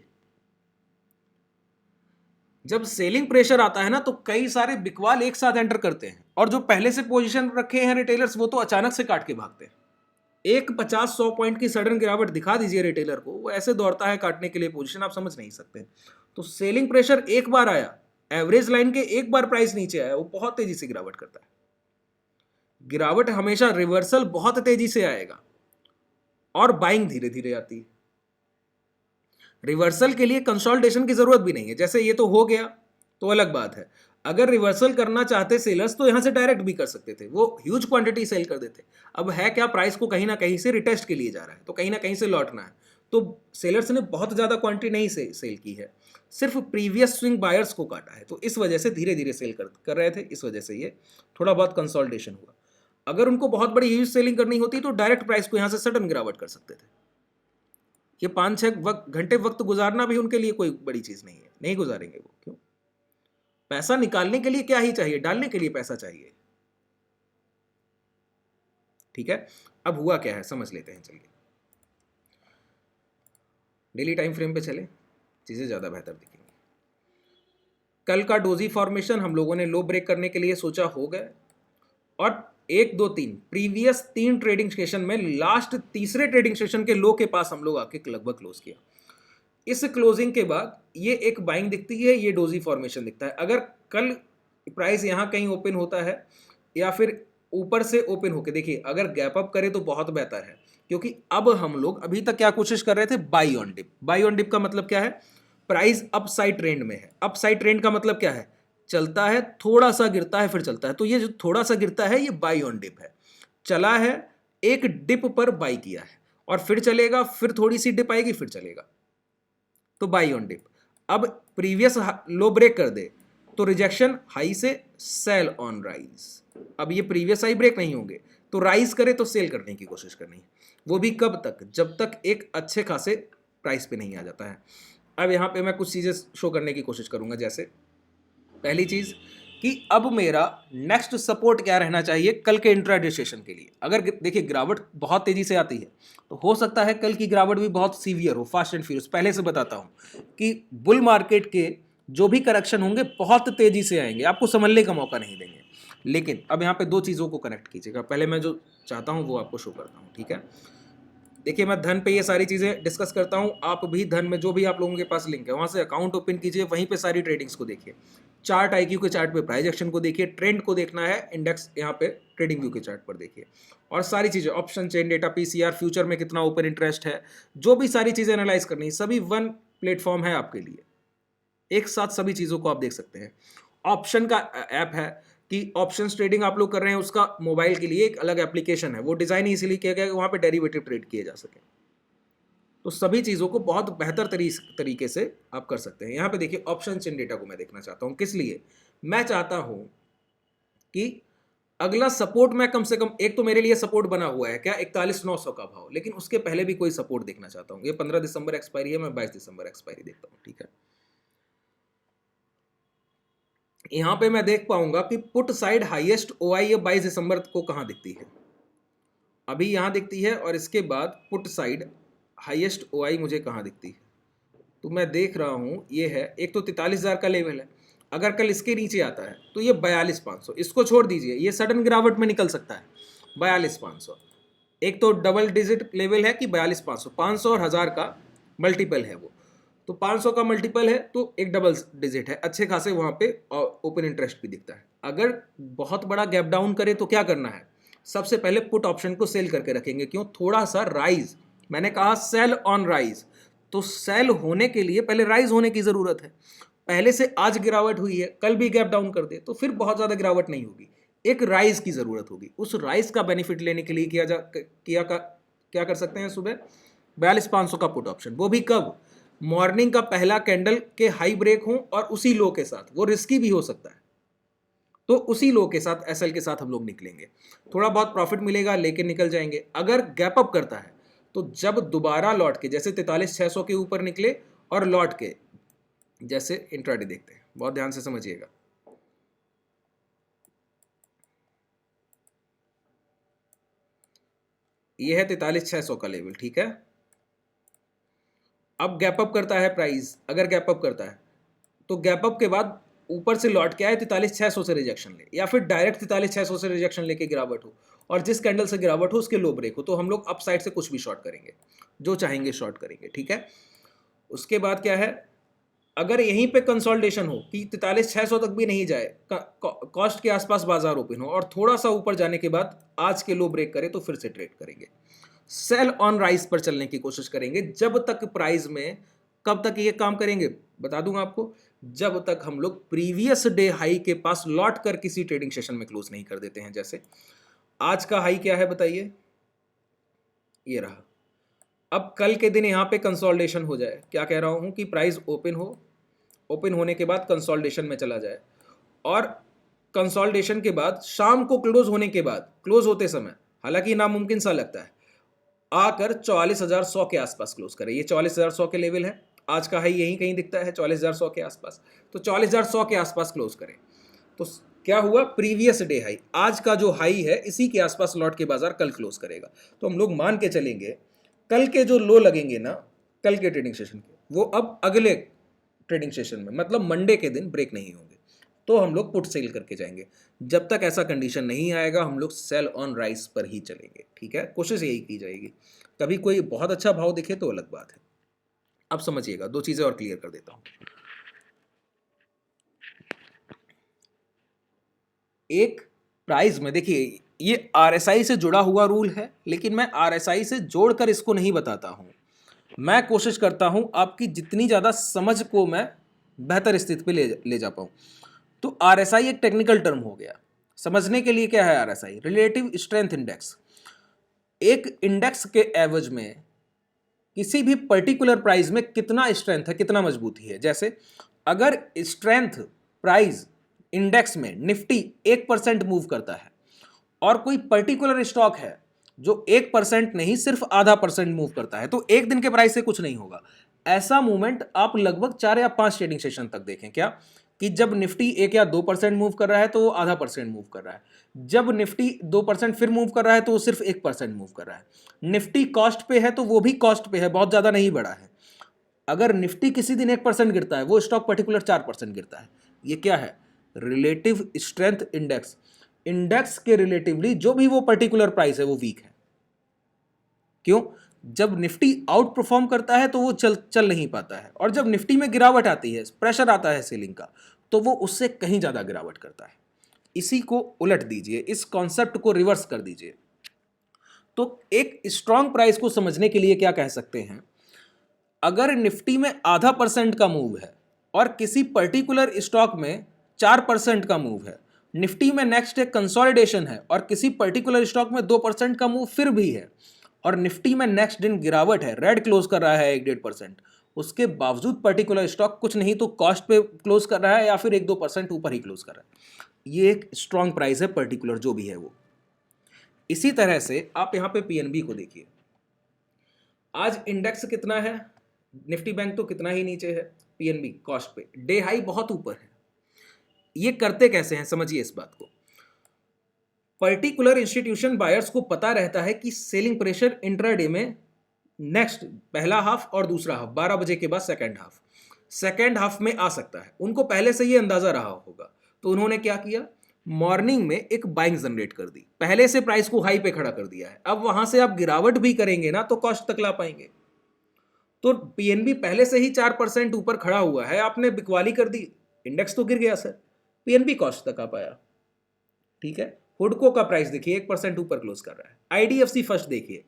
जब सेलिंग प्रेशर आता है ना तो कई सारे बिकवाल एक साथ एंटर करते हैं, और जो पहले से पोजीशन रखे हैं रिटेलर्स वो तो अचानक से काट के भागते हैं। एक 50-100 पॉइंट की सडन गिरावट दिखा दीजिए रिटेलर को, वो ऐसे दौड़ता है काटने के लिए पोजीशन, आप समझ नहीं सकते। तो सेलिंग प्रेशर एक बार आया, एवरेज लाइन के एक बार प्राइस नीचे आया, वो बहुत तेजी से गिरावट करता है। गिरावट हमेशा रिवर्सल बहुत तेजी से आएगा और बाइंग धीरे धीरे आती है। रिवर्सल के लिए कंसोलिडेशन की जरूरत भी नहीं है, जैसे ये तो हो गया तो अलग बात है। अगर रिवर्सल करना चाहते सेलर्स तो यहां से डायरेक्ट भी कर सकते थे, वो ह्यूज क्वांटिटी सेल कर देते। अब है क्या, प्राइस को कहीं ना कहीं से रिटेस्ट के लिए जा रहा है, तो कहीं ना कहीं से लौटना है, तो सेलर्स ने बहुत ज्यादा क्वांटिटी नहीं सेल की है, सिर्फ प्रीवियस स्विंग बायर्स को काटा है, तो इस वजह से धीरे धीरे सेल कर रहे थे, इस वजह से ये थोड़ा बहुत कंसोलिडेशन हुआ। अगर उनको बहुत बड़ी ह्यूज सेलिंग करनी होती तो डायरेक्ट प्राइस को यहां से सडन गिरावट कर सकते थे। ये 5-6 घंटे वक्त गुजारना भी उनके लिए कोई बड़ी चीज नहीं है, नहीं गुजारेंगे वो। क्यों? पैसा निकालने के लिए क्या ही चाहिए, डालने के लिए पैसा चाहिए। ठीक है, अब हुआ क्या है समझ लेते हैं। चलिए डेली टाइम फ्रेम पे चले, चीजें ज्यादा बेहतर दिखेंगी। कल का डोजी फॉर्मेशन हम लोगों ने लो ब्रेक करने के लिए सोचा हो गए, और 1 2 3 प्रीवियस 3 ट्रेडिंग सेशन में लास्ट तीसरे ट्रेडिंग सेशन के लो के पास हम लोग आके लगभग क्लोज किया। इस क्लोजिंग के बाद ये एक बाइंग दिखती है, ये डोजी फॉर्मेशन दिखता है। अगर कल प्राइस यहां कहीं ओपन होता है या फिर ऊपर से ओपन होके, देखिए अगर गैप अप करे तो बहुत बेहतर है, क्योंकि अब हम लोग अभी तक क्या कोशिश कर रहे थे, buy on dip. Buy on dip का मतलब क्या है, प्राइस अपसाइड ट्रेंड में है। अपसाइड ट्रेंड का मतलब क्या है, चलता है थोड़ा सा गिरता है फिर चलता है, तो ये जो थोड़ा सा गिरता है ये बाई ऑन डिप है। चला है, एक डिप पर बाई किया है और फिर चलेगा, फिर थोड़ी सी डिप आएगी फिर चलेगा, तो बाई ऑन डिप। अब प्रीवियस लो ब्रेक कर दे तो रिजेक्शन हाई से सेल ऑन राइज। अब ये प्रीवियस हाई ब्रेक नहीं होंगे तो राइज करे तो सेल करने की कोशिश करनी है, वो भी कब तक, जब तक एक अच्छे खासे प्राइस पे नहीं आ जाता है। अब यहाँ पे मैं कुछ चीजें शो करने की कोशिश करूंगा, जैसे पहली चीज कि अब मेरा नेक्स्ट सपोर्ट क्या रहना चाहिए कल के इंट्राडे सेशन के लिए। अगर देखिए गिरावट बहुत तेजी से आती है तो हो सकता है कल की गिरावट भी बहुत सीवियर हो, फास्ट एंड फ्यूरियस। पहले से बताता हूं कि बुल मार्केट के जो भी करेक्शन होंगे बहुत तेजी से आएंगे, आपको समझने का मौका नहीं देंगे। लेकिन अब यहाँ पे 2 चीजों को कनेक्ट कीजिएगा। पहले मैं जो चाहता हूँ वो आपको शो करता हूँ, ठीक है। देखिए मैं धन पे ये सारी चीजें डिस्कस करता हूँ, आप भी धन में जो भी आप लोगों के पास लिंक है वहां से अकाउंट ओपन कीजिए, वहीं पे सारी ट्रेडिंग्स को देखिए। चार्ट IQ के चार्ट पे प्राइस एक्शन को देखिए, ट्रेंड को देखना है, इंडेक्स यहाँ पे ट्रेडिंग व्यू के चार्ट पर देखिए, और सारी चीजें option chain data, PCR, future में कितना ओपन इंटरेस्ट है, जो भी सारी चीजें एनालाइज करनी है, सभी 1 प्लेटफॉर्म है आपके लिए। एक साथ सभी चीजों को आप देख सकते हैं। ऑप्शन का ऐप है कि ऑप्शंस ट्रेडिंग आप लोग कर रहे हैं, उसका मोबाइल के लिए एक अलग एप्लीकेशन है, वो डिजाइन इसीलिए किया गया है कि वहां पे डेरिवेटिव ट्रेड किए जा सके। तो सभी चीजों को बहुत बेहतर तरीके से आप कर सकते हैं। यहाँ पे देखिए ऑप्शन चेन डेटा को मैं देखना चाहता हूँ, किस लिए, मैं चाहता हूं कि अगला सपोर्ट मैं कम से कम, एक तो मेरे लिए सपोर्ट बना हुआ है क्या 41,900 का भाव, लेकिन उसके पहले भी कोई सपोर्ट देखना चाहता हूँ। ये 15 दिसंबर एक्सपायरी है, मैं 22 दिसंबर एक्सपायरी देखता हूँ, ठीक है। यहां पे मैं देख पाऊंगा कि पुट साइड हाईएस्ट OI 22 दिसंबर को कहां दिखती है, अभी यहां दिखती है, और इसके बाद पुट साइड हाईएस्ट OI मुझे कहां दिखती है, तो मैं देख रहा हूं ये है, एक तो 43,000 का लेवल है अगर कल इसके नीचे आता है तो ये 42,500, इसको छोड़ दीजिए, ये सडन गिरावट में निकल सकता है 42,500। एक तो डबल डिजिट लेवल है कि 42,500, 500 और 1000 का मल्टीपल है वो, तो 500 का मल्टीपल है तो एक डबल डिजिट है, अच्छे खासे वहाँ पे ओपन इंटरेस्ट भी दिखता है। अगर बहुत बड़ा गैप डाउन करे तो क्या करना है, सबसे पहले पुट ऑप्शन को सेल करके रखेंगे। क्यों? थोड़ा सा राइज, मैंने कहा सेल ऑन राइज, तो सेल होने के लिए पहले राइज होने की जरूरत है। पहले से आज गिरावट हुई है, कल भी गैप डाउन कर दे तो फिर बहुत ज्यादा गिरावट नहीं होगी, एक राइज की जरूरत होगी। उस राइज का बेनिफिट लेने के लिए क्या कर सकते हैं, सुबह 42,500 का पुट ऑप्शन, वो भी कब, मॉर्निंग का पहला कैंडल के हाई ब्रेक हो और उसी लो के साथ, वो रिस्की भी हो सकता है, तो उसी लो के साथ एसएल के साथ हम लोग निकलेंगे, थोड़ा बहुत प्रॉफिट मिलेगा लेकिन निकल जाएंगे। अगर गैप अप करता है तो जब दोबारा लौट के जैसे 43,600 के ऊपर निकले और लौट के, जैसे इंट्राडे देखते हैं, बहुत ध्यान से समझिएगा, ये है 43,600 का लेवल, ठीक है। अब गैप अप करता है प्राइस, अगर गैप अप करता है तो गैप अप के बाद ऊपर से लौट के आए 43,600 से रिजेक्शन ले, या फिर डायरेक्ट 43,600 से रिजेक्शन लेके गिरावट हो, और जिस कैंडल से गिरावट हो उसके लो ब्रेक हो, तो हम लोग अप साइड से कुछ भी शॉर्ट करेंगे, जो चाहेंगे शॉर्ट करेंगे, ठीक है। उसके बाद क्या है, अगर यहीं पे कंसोलिडेशन हो कि 43,600 तक भी नहीं जाए, कॉस्ट के आसपास बाजार ओपन हो और थोड़ा सा ऊपर जाने के बाद आज के लो ब्रेक करे, तो फिर से ट्रेड करेंगे, सेल ऑन राइज पर चलने की कोशिश करेंगे जब तक प्राइस में। कब तक ये काम करेंगे बता दूंगा आपको, जब तक हम लोग प्रीवियस डे हाई के पास लौट कर किसी ट्रेडिंग सेशन में क्लोज नहीं कर देते हैं। जैसे आज का हाई क्या है बताइए, ये रहा। अब कल के दिन यहां पे कंसोलिडेशन हो जाए, क्या कह रहा हूं कि प्राइस ओपन हो, ओपन होने के बाद कंसोलिडेशन में चला जाए, और कंसोलिडेशन के बाद शाम को क्लोज होने के बाद, क्लोज होते समय, हालांकि नामुमकिन सा लगता है, आकर 44,100 के आसपास क्लोज करे। ये 44,100 के लेवल है, आज का हाई यहीं कहीं दिखता है 44,100 के आसपास, तो 44,100 के आसपास क्लोज करें। तो क्या हुआ, प्रीवियस डे हाई, आज का जो हाई है इसी के आसपास लौट के बाजार कल क्लोज करेगा। तो हम लोग मान के चलेंगे कल के जो लो लगेंगे ना, कल के ट्रेडिंग सेशन के, वो अब अगले ट्रेडिंग सेशन में, मतलब मंडे के दिन ब्रेक नहीं होंगे, तो हम लोग पुट सेल करके जाएंगे। जब तक ऐसा कंडीशन नहीं आएगा हम लोग सेल ऑन राइस पर ही चलेंगे, ठीक है। कोशिश यही की जाएगी, कभी कोई बहुत अच्छा भाव दिखे तो अलग बात है। अब समझिएगा, दो चीजें और क्लियर कर देता हूं। एक प्राइस में देखिए, ये आरएसआई से जुड़ा हुआ रूल है, लेकिन मैं आरएसआई से जोड़कर इसको नहीं बताता हूं। मैं कोशिश करता हूं आपकी जितनी ज्यादा समझ को मैं बेहतर स्थिति पे ले जा पाऊं। तो आरएसआई एक टेक्निकल टर्म हो गया। समझने के लिए क्या है आरएसआई, रिलेटिव स्ट्रेंथ इंडेक्स। एक इंडेक्स के एवरेज में किसी भी पर्टिकुलर प्राइस में कितना स्ट्रेंथ है, कितना मजबूती है। जैसे अगर स्ट्रेंथ प्राइस इंडेक्स में निफ्टी 1% मूव करता है और कोई पर्टिकुलर स्टॉक है जो 1% नहीं सिर्फ आधा % मूव करता है, तो एक दिन के प्राइस से कुछ नहीं होगा। ऐसा मूवमेंट आप लगभग 4 या 5 ट्रेडिंग सेशन तक देखें, क्या कि जब निफ्टी 1 या 2% मूव कर रहा है तो वो आधा % मूव कर रहा है, जब निफ्टी 2% फिर मूव कर रहा है तो वो सिर्फ 1% मूव कर रहा है। निफ्टी कॉस्ट पे है तो वो भी कॉस्ट पे है, बहुत ज्यादा नहीं बढ़ा है। अगर निफ्टी किसी दिन 1% गिरता है, वो स्टॉक पर्टिकुलर 4% गिरता है। ये क्या है, रिलेटिव स्ट्रेंथ इंडेक्स। इंडेक्स के रिलेटिवली जो भी वो पर्टिकुलर प्राइस है वो वीक है। क्यों? जब निफ्टी आउट परफॉर्म करता है तो वो चल नहीं पाता है, और जब निफ्टी में गिरावट आती है, प्रेशर आता है सेलिंग का, तो वो उससे कहीं ज्यादा गिरावट करता है। इसी को उलट दीजिए, इस कॉन्सेप्ट को रिवर्स कर दीजिए। तो एक स्ट्रॉन्ग प्राइस को समझने के लिए क्या कह सकते हैं, अगर निफ्टी में आधा % का मूव है और किसी पर्टिकुलर स्टॉक में 4% का मूव है, निफ्टी में नेक्स्ट डे कंसोलिडेशन है और किसी पर्टिकुलर स्टॉक में 2% का मूव फिर भी है, और निफ्टी में नेक्स्ट दिन गिरावट है, रेड क्लोज कर रहा है 1-1.5%, उसके बावजूद पर्टिकुलर स्टॉक कुछ नहीं तो कॉस्ट पे क्लोज कर रहा है या फिर 1-2% ऊपर ही क्लोज कर रहा है, ये एक स्ट्रॉन्ग प्राइस है पर्टिकुलर जो भी है वो। इसी तरह से आप यहां पे पीएनबी को देखिए, आज इंडेक्स कितना है, निफ्टी बैंक तो कितना ही नीचे है, पीएनबी कॉस्ट पे डे हाई बहुत ऊपर है। ये करते कैसे हैं, समझिए इस बात को। पर्टिकुलर इंस्टीट्यूशन बायर्स को पता रहता है कि सेलिंग प्रेशर इंट्राडे में नेक्स्ट पहला हाफ और दूसरा हाफ 12 बजे के बाद सेकंड हाफ, सेकेंड हाफ में आ सकता है, उनको पहले से ये अंदाजा रहा होगा। तो उन्होंने क्या किया, मॉर्निंग में एक बाइंग जनरेट कर दी, पहले से प्राइस को हाई पे खड़ा कर दिया है। अब वहां से आप गिरावट भी करेंगे ना तो कॉस्ट तक ला पाएंगे। तो पीएनबी पहले से ही 4% ऊपर खड़ा हुआ है, आपने बिकवाली कर दी, इंडेक्स तो गिर गया सर, पीएनबी कॉस्ट तक आ पाया। ठीक है, हुडको का प्राइस देखिए 1% ऊपर क्लोज कर रहा है। आईडीएफसी फर्स्ट देखिए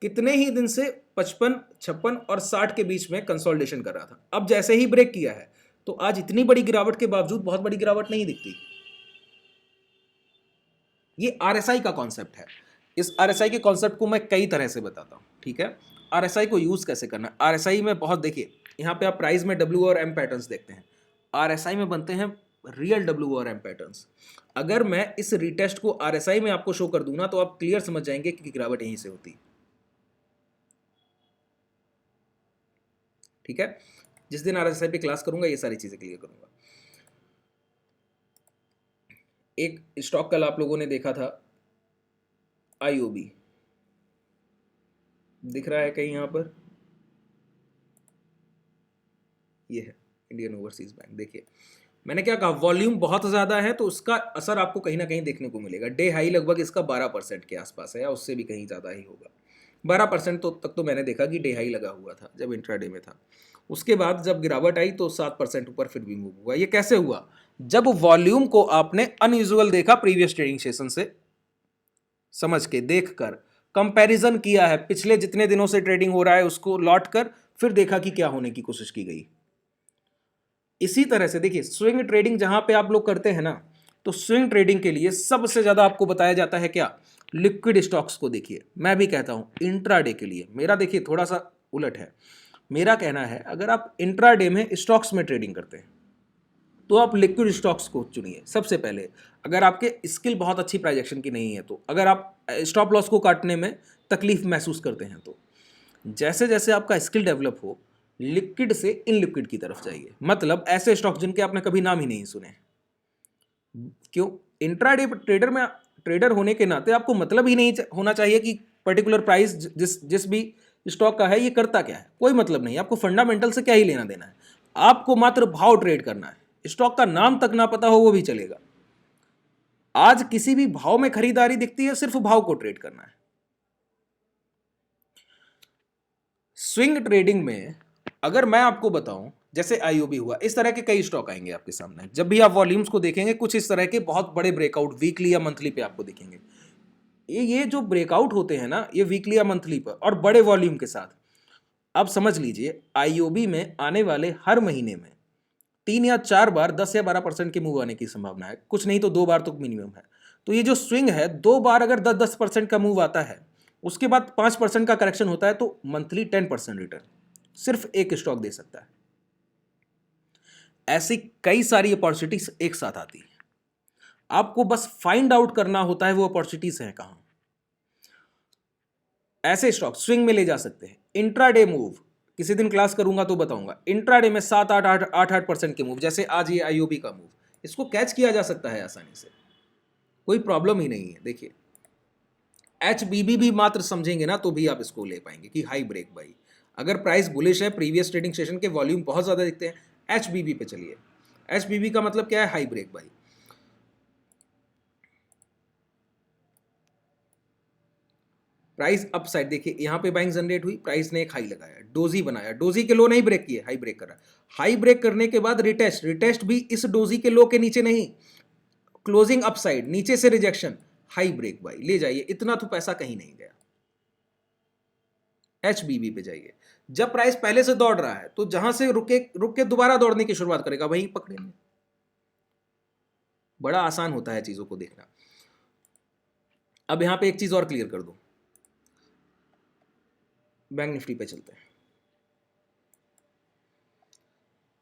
कितने ही दिन से 55, 56 और 60 के बीच में कंसोलिडेशन कर रहा था, अब जैसे ही ब्रेक किया है तो आज इतनी बड़ी गिरावट के बावजूद बहुत बड़ी गिरावट नहीं दिखती। ये आरएसआई का कॉन्सेप्ट है। इस आरएसआई के कॉन्सेप्ट को मैं कई तरह से बताता हूं। ठीक है, आरएसआई को यूज कैसे करना है। आरएसआई में बहुत, देखिए यहां पे आप प्राइस में डब्ल्यू और एम पैटर्न्स देखते हैं, आरएसआई में बनते हैं रियल डब्ल्यू और एम पैटर्न्स। अगर मैं इस रिटेस्ट को आरएसआई में आपको शो कर दूं ना तो आप क्लियर समझ जाएंगे कि गिरावट यहीं से होती। ठीक है, जिस दिन आरएसआई पे क्लास करूंगा ये सारी चीजें क्लियर करूंगा। एक स्टॉक कल आप लोगों ने देखा था आईओबी, दिख रहा है कहीं यहां पर, ये है इंडियन ओवरसीज बैंक। देखिए मैंने क्या कहा, वॉल्यूम बहुत ज़्यादा है तो उसका असर आपको कहीं ना कहीं देखने को मिलेगा। डे हाई लगभग इसका 12% के आसपास है या उससे भी कहीं ज़्यादा ही होगा। 12% तो तक तो मैंने देखा कि डे हाई लगा हुआ था जब इंट्राडे में था। उसके बाद जब गिरावट आई तो 7% ऊपर फिर भी मूव हुआ। ये कैसे हुआ, जब वॉल्यूम को आपने अनयूजुअल देखा, प्रीवियस ट्रेडिंग सेशन से समझ के देख कर कंपेरिजन किया है, पिछले जितने दिनों से ट्रेडिंग हो रहा है उसको लौट कर फिर देखा कि क्या होने की कोशिश की गई। इसी तरह से देखिए स्विंग ट्रेडिंग जहां पे आप लोग करते हैं ना, तो स्विंग ट्रेडिंग के लिए सबसे ज्यादा आपको बताया जाता है क्या, लिक्विड स्टॉक्स को देखिए। मैं भी कहता हूं इंट्राडे के लिए, मेरा देखिए थोड़ा सा उलट है। मेरा कहना है अगर आप इंट्राडे में स्टॉक्स में ट्रेडिंग करते हैं तो आप लिक्विड स्टॉक्स को चुनिए सबसे पहले। अगर आपके स्किल बहुत अच्छी प्राइजेक्शन की नहीं है तो, अगर आप स्टॉप लॉस को काटने में तकलीफ महसूस करते हैं तो जैसे जैसे आपका स्किल डेवलप हो, लिक्विड से इनलिक्विड की तरफ जाइए। मतलब ऐसे स्टॉक जिनके आपने कभी नाम ही नहीं सुने। क्यों, इंट्राडे ट्रेडर में, ट्रेडर होने के नाते आपको मतलब ही नहीं होना चाहिए कि पर्टिकुलर प्राइस जिस जिस भी स्टॉक का है ये करता क्या है, कोई मतलब नहीं। आपको फंडामेंटल से क्या ही लेना देना है, आपको मात्र भाव ट्रेड करना है। स्टॉक का नाम तक ना पता हो वो भी चलेगा। आज किसी भी भाव में खरीदारी दिखती है, सिर्फ भाव को ट्रेड करना है। स्विंग ट्रेडिंग में अगर मैं आपको बताऊं, जैसे आईओबी हुआ, इस तरह के कई स्टॉक आएंगे आपके सामने। जब भी आप वॉल्यूम्स को देखेंगे कुछ इस तरह के बहुत बड़े ब्रेकआउट वीकली या मंथली पे आपको दिखेंगे। ये जो ब्रेकआउट होते हैं ना, ये वीकली या मंथली पर और बड़े वॉल्यूम के साथ, आप समझ लीजिए आईओबी में आने वाले हर महीने में 3 या 4 बार 10 या 12% के मूव आने की संभावना है, कुछ नहीं तो 2 बार तो मिनिमम है। तो ये जो स्विंग है, 2 बार अगर 10-10% का मूव आता है, उसके बाद 5% का करेक्शन होता है, तो मंथली 10% रिटर्न सिर्फ एक स्टॉक दे सकता है। ऐसी कई सारी अपॉर्चुनिटीज एक साथ आती है, आपको बस फाइंड आउट करना होता है वो अपॉर्चुनिटीज हैं कहां। ऐसे स्टॉक स्विंग में ले जा सकते हैं। इंट्राडे मूव किसी दिन क्लास करूंगा तो बताऊंगा। इंट्राडे में 7-8% के मूव, जैसे आज ये आईओबी का मूव, इसको कैच किया जा सकता है आसानी से, कोई प्रॉब्लम ही नहीं है। देखिए एचबीबी भी मात्र समझेंगे ना तो भी आप इसको ले पाएंगे कि हाई ब्रेक बाई। अगर प्राइस बुलिश है, प्रीवियस ट्रेडिंग सेशन के वॉल्यूम बहुत ज्यादा दिखते हैं, एचबीबी पे चलिए। एचबीबी का मतलब क्या है, high break buy. Price upside देखिए, यहां पे बाइंग जनरेट हुई, प्राइस ने एक हाई लगाया, डोजी बनाया, डोजी के लो नहीं ब्रेक किए, हाई ब्रेक करा। हाई ब्रेक करने के बाद रिटेस्ट, रिटेस्ट भी इस डोजी के लो के नीचे नहीं, क्लोजिंग अपसाइड, नीचे से रिजेक्शन, हाई ब्रेक बाई, ले जाइए। इतना तो पैसा कहीं नहीं गया। एचबीबी पे जाइए, जब प्राइस पहले से दौड़ रहा है तो जहां से रुक के दोबारा दौड़ने की शुरुआत करेगा वहीं पकड़ेंगे। बड़ा आसान होता है चीजों को देखना। अब यहां पे एक चीज और क्लियर कर दूं, बैंक निफ्टी पे चलते हैं।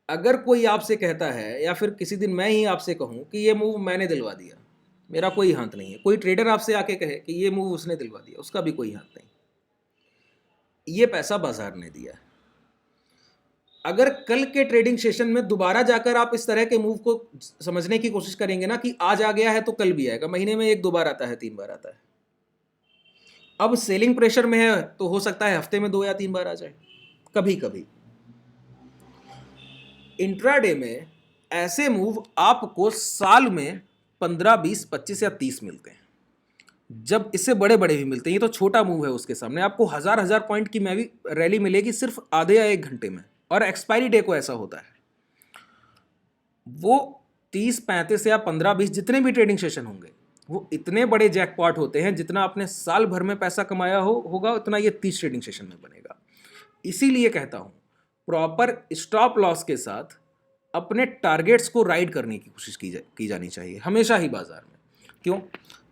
अगर कोई आपसे कहता है, या फिर किसी दिन मैं ही आपसे कहूं कि ये मूव मैंने दिलवा दिया, मेरा कोई हाथ नहीं है, कोई ट्रेडर आपसे आके कहे कि ये मूव उसने दिलवा दिया, उसका भी कोई हाथ नहीं, ये पैसा बाजार ने दिया है। अगर कल के ट्रेडिंग सेशन में दोबारा जाकर आप इस तरह के मूव को समझने की कोशिश करेंगे ना कि आज आ गया है तो कल भी आएगा, महीने में 1-2 बार आता है, 3 बार आता है। अब सेलिंग प्रेशर में है तो हो सकता है हफ्ते में 2 या 3 बार आ जाए, कभी कभी। इंट्राडे में ऐसे मूव आपको साल में 15, 20, 25 या 30 मिलते हैं, जब इससे बड़े बड़े भी मिलते हैं। ये तो छोटा मूव है उसके सामने। आपको हजार हजार पॉइंट की मैं भी रैली मिलेगी सिर्फ आधे या 1 घंटे में, और एक्सपायरी डे को ऐसा होता है। वो 30, 35 या 15, 20 जितने भी ट्रेडिंग सेशन होंगे वो इतने बड़े जैकपॉट होते हैं, जितना आपने साल भर में पैसा कमाया होगा उतना ये 30 ट्रेडिंग सेशन में बनेगा। इसीलिए कहता हूं प्रॉपर स्टॉप लॉस के साथ अपने टारगेट्स को राइड करने की कोशिश की जानी चाहिए हमेशा ही बाजार में। क्यों?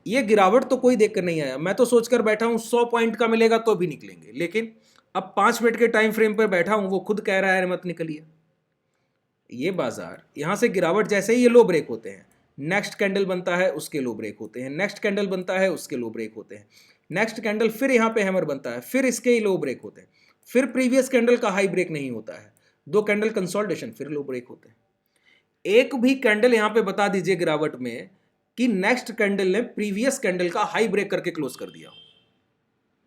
ये गिरावट तो कोई देखकर नहीं आया। मैं तो सोचकर बैठा हूं 100 पॉइंट का मिलेगा तो भी निकलेंगे, लेकिन अब 5 मिनट के टाइम फ्रेम पर बैठा हूं, वो खुद कह रहा है मत निकलिए। ये बाजार यहां से गिरावट जैसे ही ये लो ब्रेक होते हैं, नेक्स्ट कैंडल बनता है उसके लो ब्रेक होते हैं, नेक्स्ट कैंडल बनता है उसके लो ब्रेक होते हैं, नेक्स्ट कैंडल फिर यहाँ पे हैमर बनता है, फिर इसके ही लो ब्रेक होते हैं, फिर प्रीवियस कैंडल का हाई ब्रेक नहीं होता है, 2 कैंडल कंसोलिडेशन, फिर लो ब्रेक होते हैं। एक भी कैंडल यहाँ पे बता दीजिए गिरावट में कि नेक्स्ट कैंडल ने प्रीवियस कैंडल का हाई ब्रेक करके क्लोज कर दिया,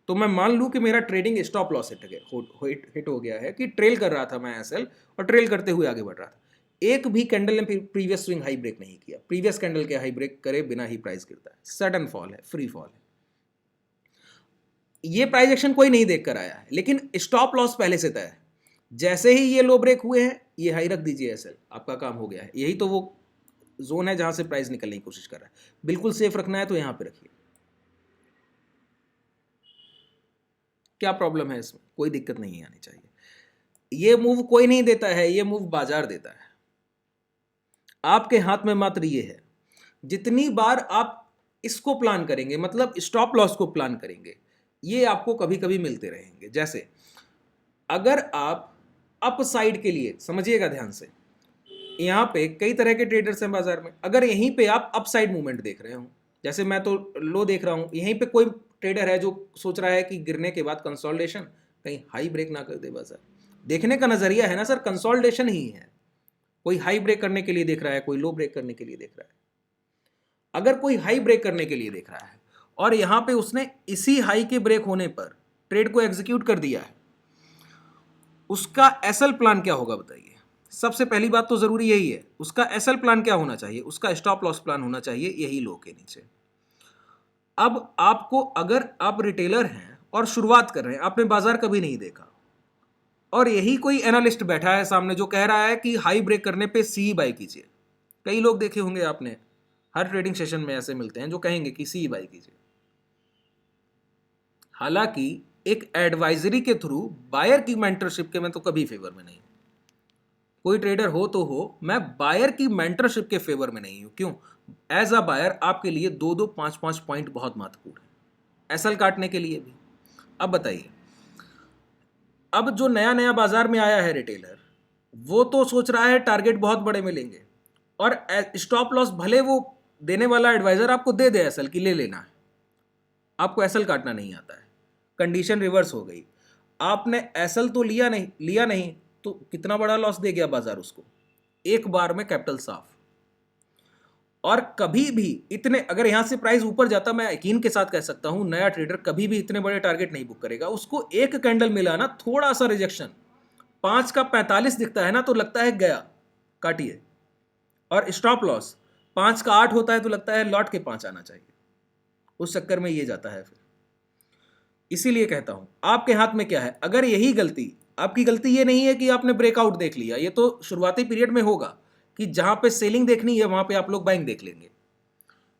तो मैं मान लूं कि मेरा ट्रेडिंग स्टॉप लॉस हिट हो गया है, कि ट्रेल कर रहा था मैं एसएल और ट्रेल करते हुए आगे बढ़ रहा था। एक भी कैंडल ने प्रीवियस स्विंग हाई ब्रेक नहीं किया। प्रीवियस कैंडल के हाई ब्रेक करे बिना ही प्राइस गिरता है। सडन फॉल है, फ्री फॉल है। ये प्राइस एक्शन कोई नहीं देख कर आया है, लेकिन स्टॉप लॉस पहले से तय है। जैसे ही ये लो ब्रेक हुए हैं, ये हाई रख दीजिए एसएल, आपका काम हो गया है। यही तो वो जोन है जहां से प्राइस निकलने की कोशिश कर रहा है। बिल्कुल सेफ रखना है तो यहां पे रखिए। क्या प्रॉब्लम है इसमें? कोई दिक्कत नहीं आनी चाहिए। ये मूव कोई नहीं देता है, ये मूव बाजार देता है। आपके हाथ में मात्र ये है। जितनी बार आप इसको प्लान करेंगे, मतलब स्टॉप लॉस को प्लान करेंगे, ये आपको कभी कभी मिलते रहेंगे। जैसे अगर आप अप साइड के लिए, समझिएगा ध्यान से, यहाँ पे कई तरह के ट्रेडर्स हैं बाजार में। अगर यहीं पे आप अप साइड मूवमेंट देख रहे हो, जैसे मैं तो लो देख रहा हूँ, यहीं पे कोई ट्रेडर है जो सोच रहा है कि गिरने के बाद कंसोलिडेशन, कहीं हाई ब्रेक ना कर दे बाजार। देखने का नजरिया है ना सर, कंसोलिडेशन ही है। कोई हाई ब्रेक करने के लिए देख रहा है, कोई लो ब्रेक करने के लिए देख रहा है। अगर कोई हाई ब्रेक करने के लिए देख रहा है और यहां पे उसने इसी हाई के ब्रेक होने पर ट्रेड को एग्जीक्यूट कर दिया है, उसका एसएल प्लान क्या होगा बताइए? सबसे पहली बात तो जरूरी यही है, उसका एसएल प्लान क्या होना चाहिए? उसका स्टॉप लॉस प्लान होना चाहिए यही लो के नीचे। अब आपको, अगर आप रिटेलर हैं और शुरुआत कर रहे हैं, आपने बाजार कभी नहीं देखा, और यही कोई एनालिस्ट बैठा है सामने जो कह रहा है कि हाई ब्रेक करने पे सी बाय कीजिए। कई लोग देखे होंगे आपने, हर ट्रेडिंग सेशन में ऐसे मिलते हैं जो कहेंगे कि सी बाय कीजिए। हालांकि एक एडवाइजरी के थ्रू बायर की मेंटरशिप के मैं तो कभी फेवर में नहीं। कोई ट्रेडर हो तो हो, मैं बायर की मेंटरशिप के फेवर में नहीं हूं। क्यों? एज अ बायर आपके लिए 2-2, 5-5 पॉइंट बहुत महत्वपूर्ण है, एसएल काटने के लिए भी। अब बताइए, अब जो नया नया बाजार में आया है रिटेलर, वो तो सोच रहा है टारगेट बहुत बड़े मिलेंगे, और स्टॉप लॉस भले वो देने वाला एडवाइजर आपको दे दे एसएल की ले लेना है, आपको एसएल काटना नहीं आता है। कंडीशन रिवर्स हो गई, आपने एसएल तो लिया नहीं तो कितना बड़ा लॉस दे गया बाजार उसको, एक बार में कैपिटल साफ। और कभी भी इतने, अगर यहां से प्राइस ऊपर जाता, मैं यकीन के साथ कह सकता हूं नया ट्रेडर कभी भी इतने बड़े टारगेट नहीं बुक करेगा। उसको एक कैंडल मिला ना, थोड़ा सा रिजेक्शन, 5 का 45 दिखता है ना तो लगता है गया, काटिए। और स्टॉप लॉस 5 का 8 होता है तो लगता है लौट के 5 आना चाहिए। उस चक्कर में ये जाता है फिर। इसीलिए कहता हूं आपके हाथ में क्या है। अगर यही गलती, आपकी गलती ये नहीं है कि आपने ब्रेकआउट देख लिया, ये तो शुरुआती पीरियड में होगा कि जहां पे सेलिंग देखनी है वहां पे आप लोग बाइंग देख लेंगे,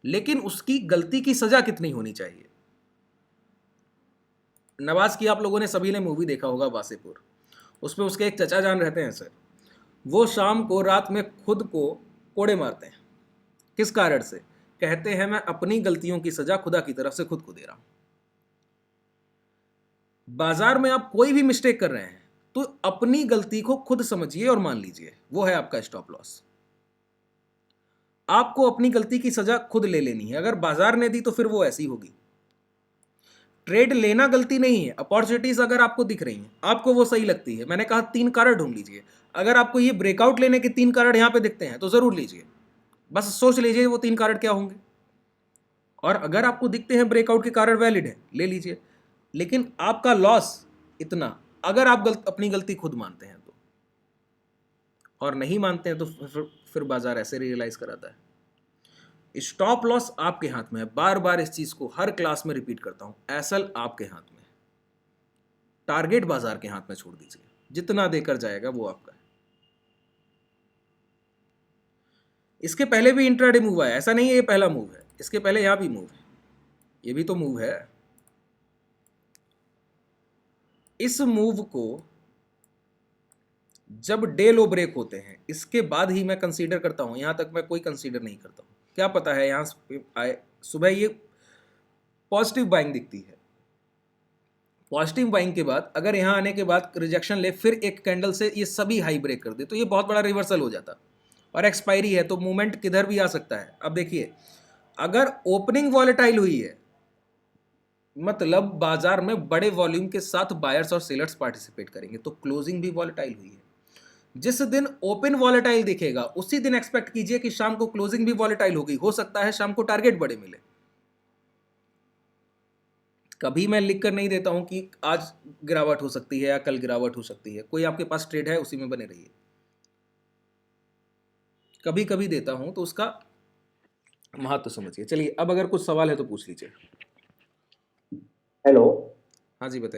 लेकिन उसकी गलती की सजा कितनी होनी चाहिए? नवाज की आप लोगों ने सभी ने मूवी देखा होगा वासेपुर, उसमें उसके एक चचा जान रहते हैं सर, वो शाम को रात में खुद को कोड़े मारते हैं। किस कारण से? कहते हैं मैं अपनी गलतियों की सजा खुदा की तरफ से खुद को दे रहा हूं। बाजार में आप कोई भी मिस्टेक कर रहे हैं तो अपनी गलती को खुद समझिए और मान लीजिए, वो है आपका स्टॉप लॉस। आपको अपनी गलती की सजा खुद ले लेनी है। अगर बाजार ने दी तो फिर वो ऐसी होगी। ट्रेड लेना गलती नहीं है। अपॉर्चुनिटीज अगर आपको दिख रही हैं, आपको वो सही लगती है, मैंने कहा 3 कारण ढूंढ लीजिए। अगर आपको ये ब्रेकआउट लेने के 3 कारण यहां पे दिखते हैं तो जरूर लीजिए। बस सोच लीजिए वो 3 कारण क्या होंगे, और अगर आपको दिखते हैं ब्रेकआउट के कारण वैलिड है, ले लीजिए। लेकिन आपका लॉस इतना, अगर आप अपनी गलती खुद मानते हैं तो। और नहीं मानते हैं तो फिर बाजार ऐसे रियलाइज कराता है। स्टॉप लॉस आपके हाथ में है, बार बार इस चीज को हर क्लास में रिपीट करता हूं, एसएल आपके हाथ में है, टारगेट बाजार के हाथ में छोड़ दीजिए, जितना देकर जाएगा वो आपका है। इसके पहले भी इंट्राडे मूव आया, ऐसा नहीं है ये पहला मूव है, इसके पहले यहां भी मूव है, ये भी तो मूव है। इस मूव को जब डे लो ब्रेक होते हैं इसके बाद ही मैं कंसीडर करता हूं, यहां तक मैं कोई कंसीडर नहीं करता हूं। क्या पता है यहां आए सुबह ये पॉजिटिव बाइंग दिखती है, पॉजिटिव बाइंग के बाद अगर यहां आने के बाद रिजेक्शन ले, फिर एक कैंडल से ये सभी हाई ब्रेक कर दे तो ये बहुत बड़ा रिवर्सल हो जाता, और एक्सपायरी है तो मूवमेंट किधर भी आ सकता है। अब देखिए अगर ओपनिंग वॉलेटाइल हुई है मतलब बाजार में बड़े वॉल्यूम के साथ बायर्स और सेलर्स पार्टिसिपेट करेंगे, तो क्लोजिंग भी वॉलेटाइल हुई है। जिस दिन ओपन वॉलेटाइल दिखेगा उसी दिन एक्सपेक्ट कीजिए कि शाम को क्लोजिंग भी वॉलेटाइल होगी, हो सकता है शाम को टारगेट बड़े मिले। कभी मैं लिख कर नहीं देता हूं कि आज गिरावट हो सकती है या कल गिरावट हो सकती है, कोई आपके पास ट्रेड है उसी में बने रहिए। कभी कभी देता हूं तो उसका महत्व समझिए। चलिए अब अगर कुछ सवाल है तो पूछ लीजिए। हेलो। हाँ जी बताइए।